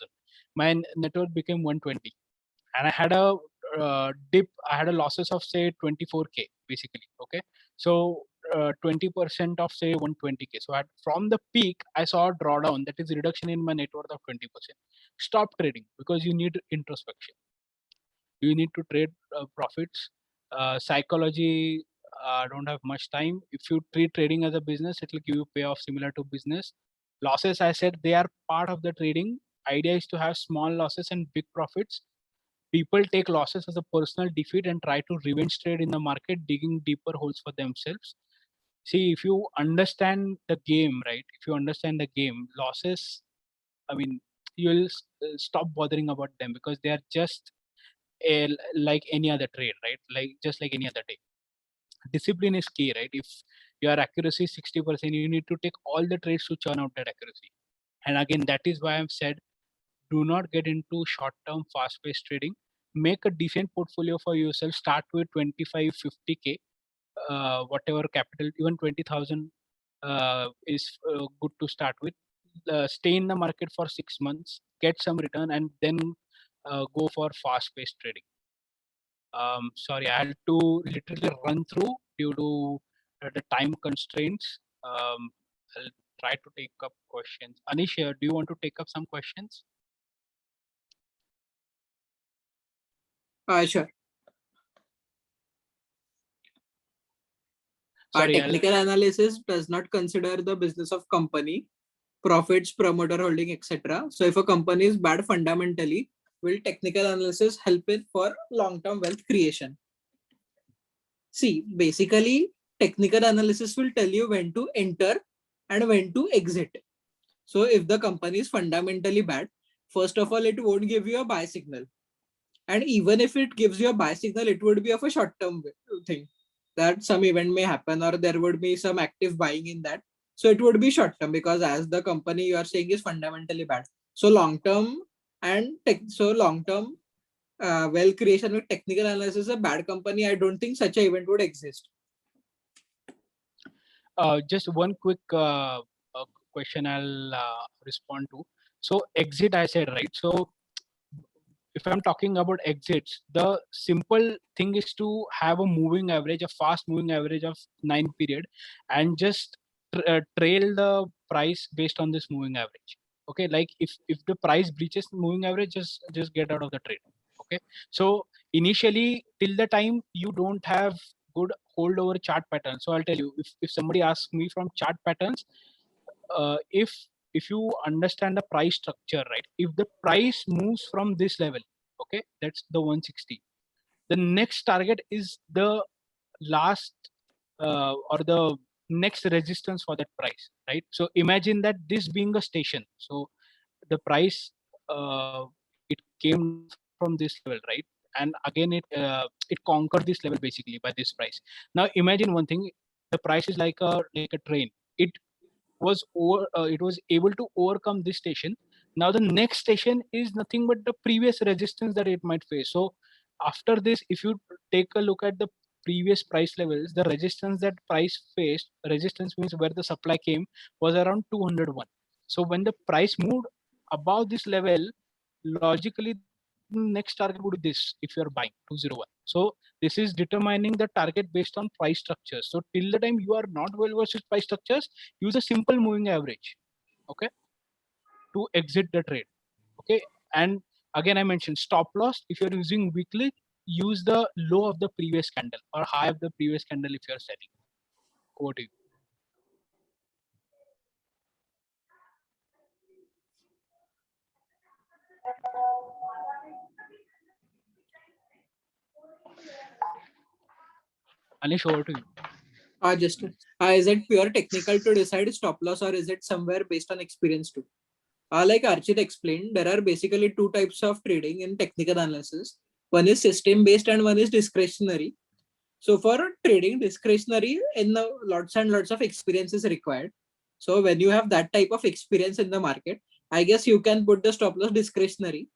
my net worth became 120, and I had a dip. I had a losses of say 24K basically. Okay, so 20% of say 120K. So from the peak, I saw a drawdown, that is reduction in my net worth of 20%. Stop trading because you need introspection. You need to trade profits. Psychology, don't have much time. If you treat trading as a business, it will give you payoff similar to business. Losses, I said, they are part of the trading. Idea is to have small losses and big profits. People take losses as a personal defeat and try to revenge trade in the market, digging deeper holes for themselves. See, if you understand the game, right? If you understand the game, losses, I mean, you'll stop bothering about them because they are just like any other trade, right? Like just like any other day. Discipline is key, right? If your accuracy is 60%, you need to take all the trades to churn out that accuracy. And again, that is why I've said, do not get into short-term fast-paced trading. Make a decent portfolio for yourself. Start with 25, 50K, whatever capital, even 20,000 is good to start with. Stay in the market for 6 months, get some return, and then go for fast-paced trading. Sorry, I had to literally run through due to the time constraints. I'll try to take up questions. Anish, do you want to take up some questions? Sure. Sorry, Technical analysis does not consider the business of company, profits, promoter holding, etc. So if a company is bad fundamentally, will technical analysis help it for long-term wealth creation? See, basically, technical analysis will tell you when to enter and when to exit. So if the company is fundamentally bad, first of all, it won't give you a buy signal. And even if it gives you a buy signal, it would be of a short-term thing, that some event may happen or there would be some active buying in that. So it would be short-term because as the company you are saying is fundamentally bad. So long-term long-term wealth creation with technical analysis, a bad company, I don't think such a event would exist. just one quick question I'll respond to. So exit, I said, right? So if I'm talking about exits, the simple thing is to have a moving average, a fast moving average of 9 period, and just trail the price based on this moving average. Okay, like if the price breaches the moving average, just get out of the trade. Okay, so initially till the time you don't have good hold over chart pattern. So I'll tell you, if somebody asks me from chart patterns, if you understand the price structure, right, if the price moves from this level, okay, that's the 160, the next target is the last or the next resistance for that price, right? So imagine that this being a station, so the price it came from this level, right, and again it conquered this level basically by this price. Now imagine one thing, the price is like a train. It was able to overcome this station. Now the next station is nothing but the previous resistance that it might face. So after this, if you take a look at the previous price levels, the resistance that price faced, resistance means where the supply came, was around 201. So when the price moved above this level, logically next target would be this if you're buying 201. So this is determining the target based on price structures. So till the time you are not well versed with price structures, use a simple moving average, okay, to exit the trade. Okay, and again I mentioned stop loss. If you're using weekly, use the low of the previous candle or high of the previous candle if you're selling. Over to you. Anish, over to you. Is it pure technical to decide stop loss or is it somewhere based on experience too? Like Archit explained, there are basically two types of trading in technical analysis. One is system based and one is discretionary. So for trading discretionary, lots and lots of experience is required. So when you have that type of experience in the market, I guess you can put the stop loss discretionary.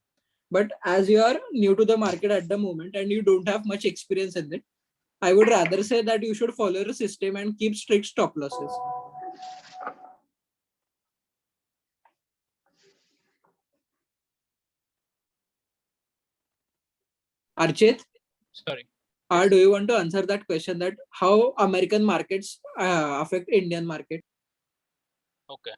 But as you are new to the market at the moment and you don't have much experience in it, I would rather say that you should follow the system and keep strict stop losses. Archit, Sorry. do you want to answer that question, that how American markets affect Indian market? Okay.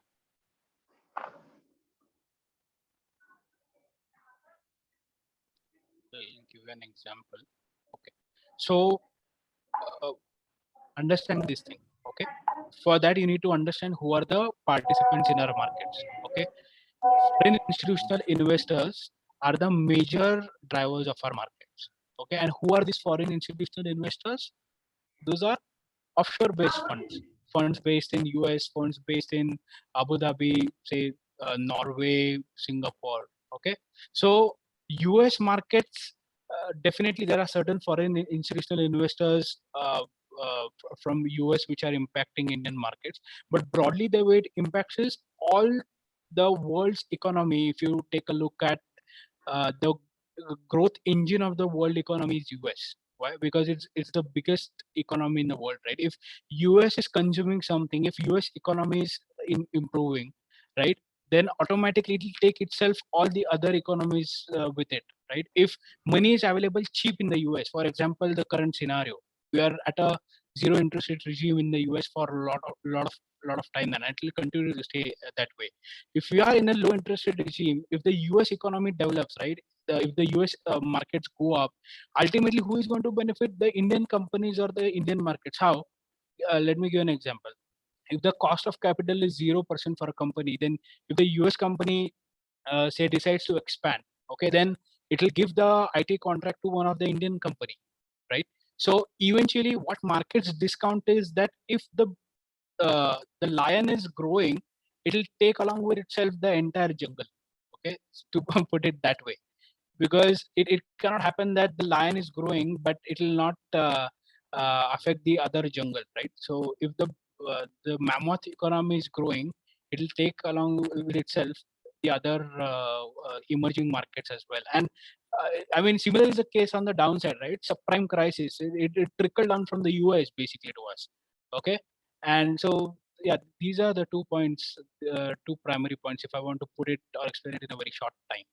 I'll give you an example. Okay. So understand this thing. Okay. For that, you need to understand who are the participants in our markets. Okay. Foreign institutional investors are the major drivers of our markets. Okay. And who are these foreign institutional investors? Those are offshore based funds, funds based in US, funds based in Abu Dhabi, say Norway, Singapore. Okay. So US markets, definitely there are certain foreign institutional investors from US which are impacting Indian markets, but broadly the way it impacts is all the world's economy. If you take a look at the growth engine of the world economy is US. Why? Because it's the biggest economy in the world, right? If US is consuming something, if US economy is improving, right, then automatically it will take itself all the other economies with it, right? If money is available cheap in the US, for example, the current scenario, we are at a zero interest rate regime in the US for a lot of time, and it will continue to stay that way. If we are in a low interest rate regime, if the US economy develops, right, if the US markets go up, ultimately who is going to benefit? The Indian companies or the Indian markets. How? Let me give an example. If the cost of capital is 0% for a company, then if the US company say decides to expand, okay, then it will give the IT contract to one of the Indian company, right? So eventually, what markets discount is that if the lion is growing, it will take along with itself the entire jungle. Okay, to put it that way, because it cannot happen that the lion is growing, but it will not affect the other jungle, right? So if the mammoth economy is growing, it will take along with itself the other emerging markets as well. And I mean, similar is the case on the downside, right? Subprime crisis, it trickled down from the US basically to us. Okay, and so yeah, these are the 2 points, two primary points, if I want to put it or explain it in a very short time.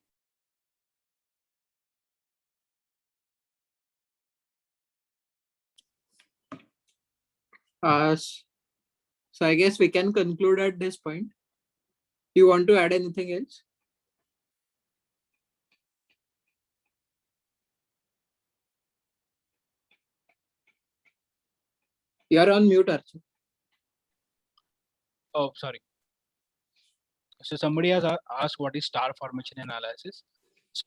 So I guess we can conclude at this point. Do you want to add anything else? You're on mute, Archit. Oh, sorry. So somebody has asked what is star formation analysis.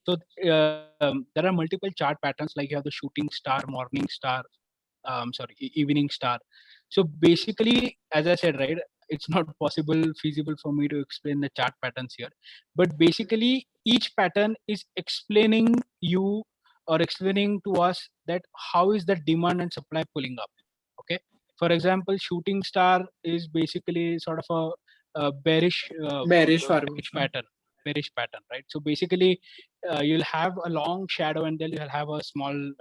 So there are multiple chart patterns, like you have the shooting star, morning star, evening star. So basically, as I said, right, it's not feasible for me to explain the chart patterns here. But basically, each pattern is explaining you or explaining to us that how is the demand and supply pulling up. Okay. For example, shooting star is basically sort of a bearish Formation. bearish pattern, right? So basically, you'll have a long shadow and then you'll have a small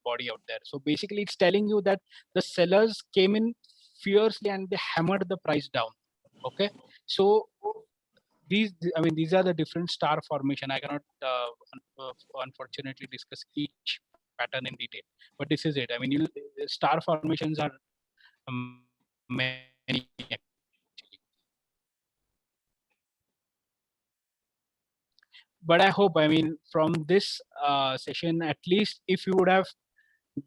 body out there. So basically, it's telling you that the sellers came in fiercely and they hammered the price down. Okay, so these are the different star formation. I cannot unfortunately discuss each pattern in detail, but this is it. I mean, star formations are many. But I hope, I mean, from this session, at least if you would have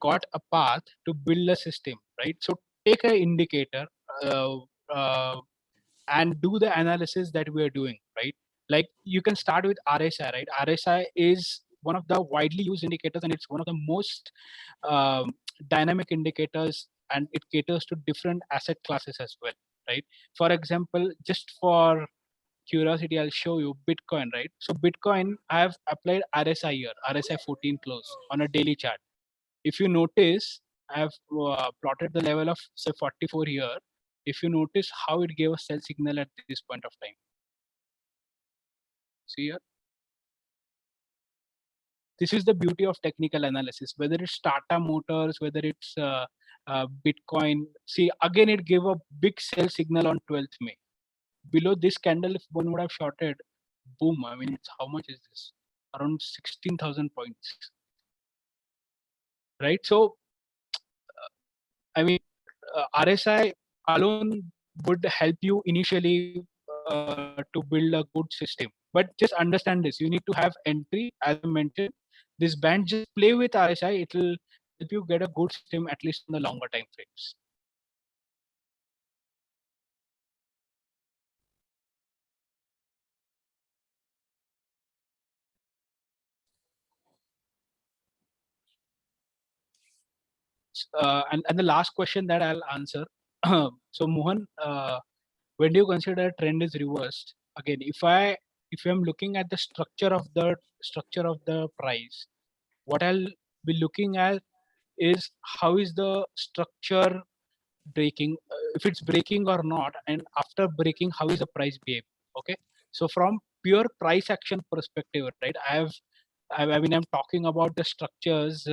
got a path to build a system, right? So take an indicator uh, uh, and do the analysis that we are doing, right? Like you can start with RSI, right? RSI is one of the widely used indicators, and it's one of the most dynamic indicators, and it caters to different asset classes as well, right? For example, just for curiosity, I'll show you Bitcoin, right? So Bitcoin, I have applied RSI here, RSI 14 close on a daily chart. If you notice, I have plotted the level of say 44 here. If you notice how it gave a sell signal at this point of time. See here. This is the beauty of technical analysis, whether it's Tata Motors, whether it's Bitcoin. See, again, it gave a big sell signal on 12th May. Below this candle, if one would have shorted, boom, I mean, it's how much is this? Around 16,000 points, right? So, I mean, RSI alone would help you initially to build a good system. But just understand this, you need to have entry, as I mentioned. This band, just play with RSI, it will help you get a good system, at least in the longer time frames. And the last question that I'll answer. So Mohan, when do you consider a trend is reversed? Again, if I'm looking at the structure of the price, what I'll be looking at is how is the structure breaking, if it's breaking or not, and after breaking, how is the price behave? Okay, so from pure price action perspective, right? I mean, I'm talking about the structures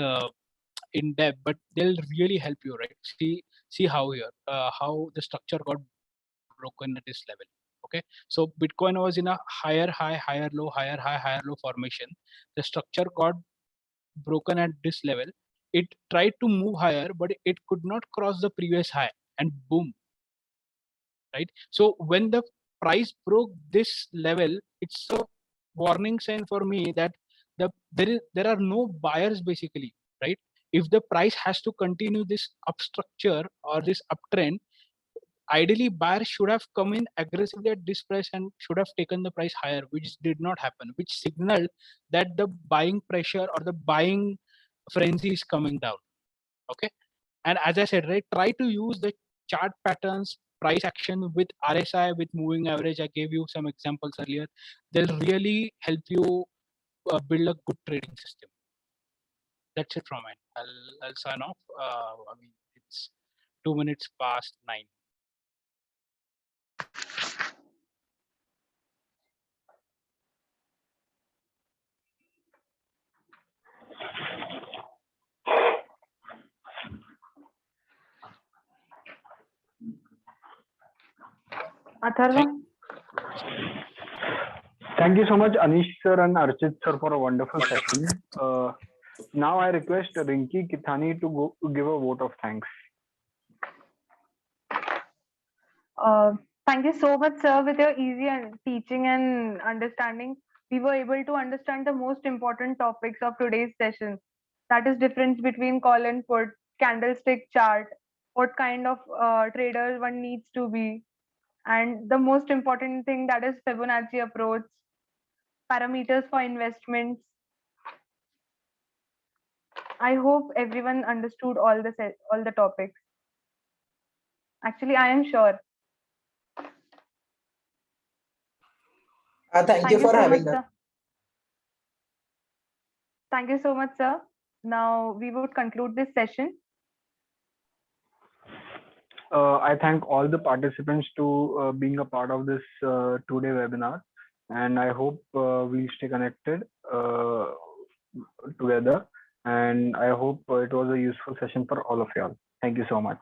in depth, but they'll really help you, right? See how here how the structure got broken at this level. Okay, so Bitcoin was in a higher high, higher low, higher high, higher low formation. The structure got broken at this level. It tried to move higher, but it could not cross the previous high, and boom, right? So when the price broke this level, it's a warning sign for me that there are no buyers basically, right? If the price has to continue this upstructure or this uptrend, ideally buyers should have come in aggressively at this price and should have taken the price higher, which did not happen, which signaled that the buying pressure or the buying frenzy is coming down. Okay. And as I said, right, try to use the chart patterns, price action with RSI, with moving average. I gave you some examples earlier. They'll really help you build a good trading system. That's it from mine. I'll sign off. I mean, it's 2 minutes past 9. Atharva? Thank you so much, Anish sir and Archit sir, for a wonderful session. Now I request Rinki Kithani to give a vote of thanks. Thank you so much, sir. With your easy teaching and understanding, we were able to understand the most important topics of today's session. That is difference between call and put, candlestick chart, what kind of trader one needs to be, and the most important thing, that is Fibonacci approach, parameters for investments. I hope everyone understood all the topics. Actually, I am sure. Thank you for so having much, us. sir. Thank you so much, sir. Now we would conclude this session. I thank all the participants to being a part of this two-day webinar, and I hope we'll stay connected together. And I hope it was a useful session for all of y'all. Thank you so much.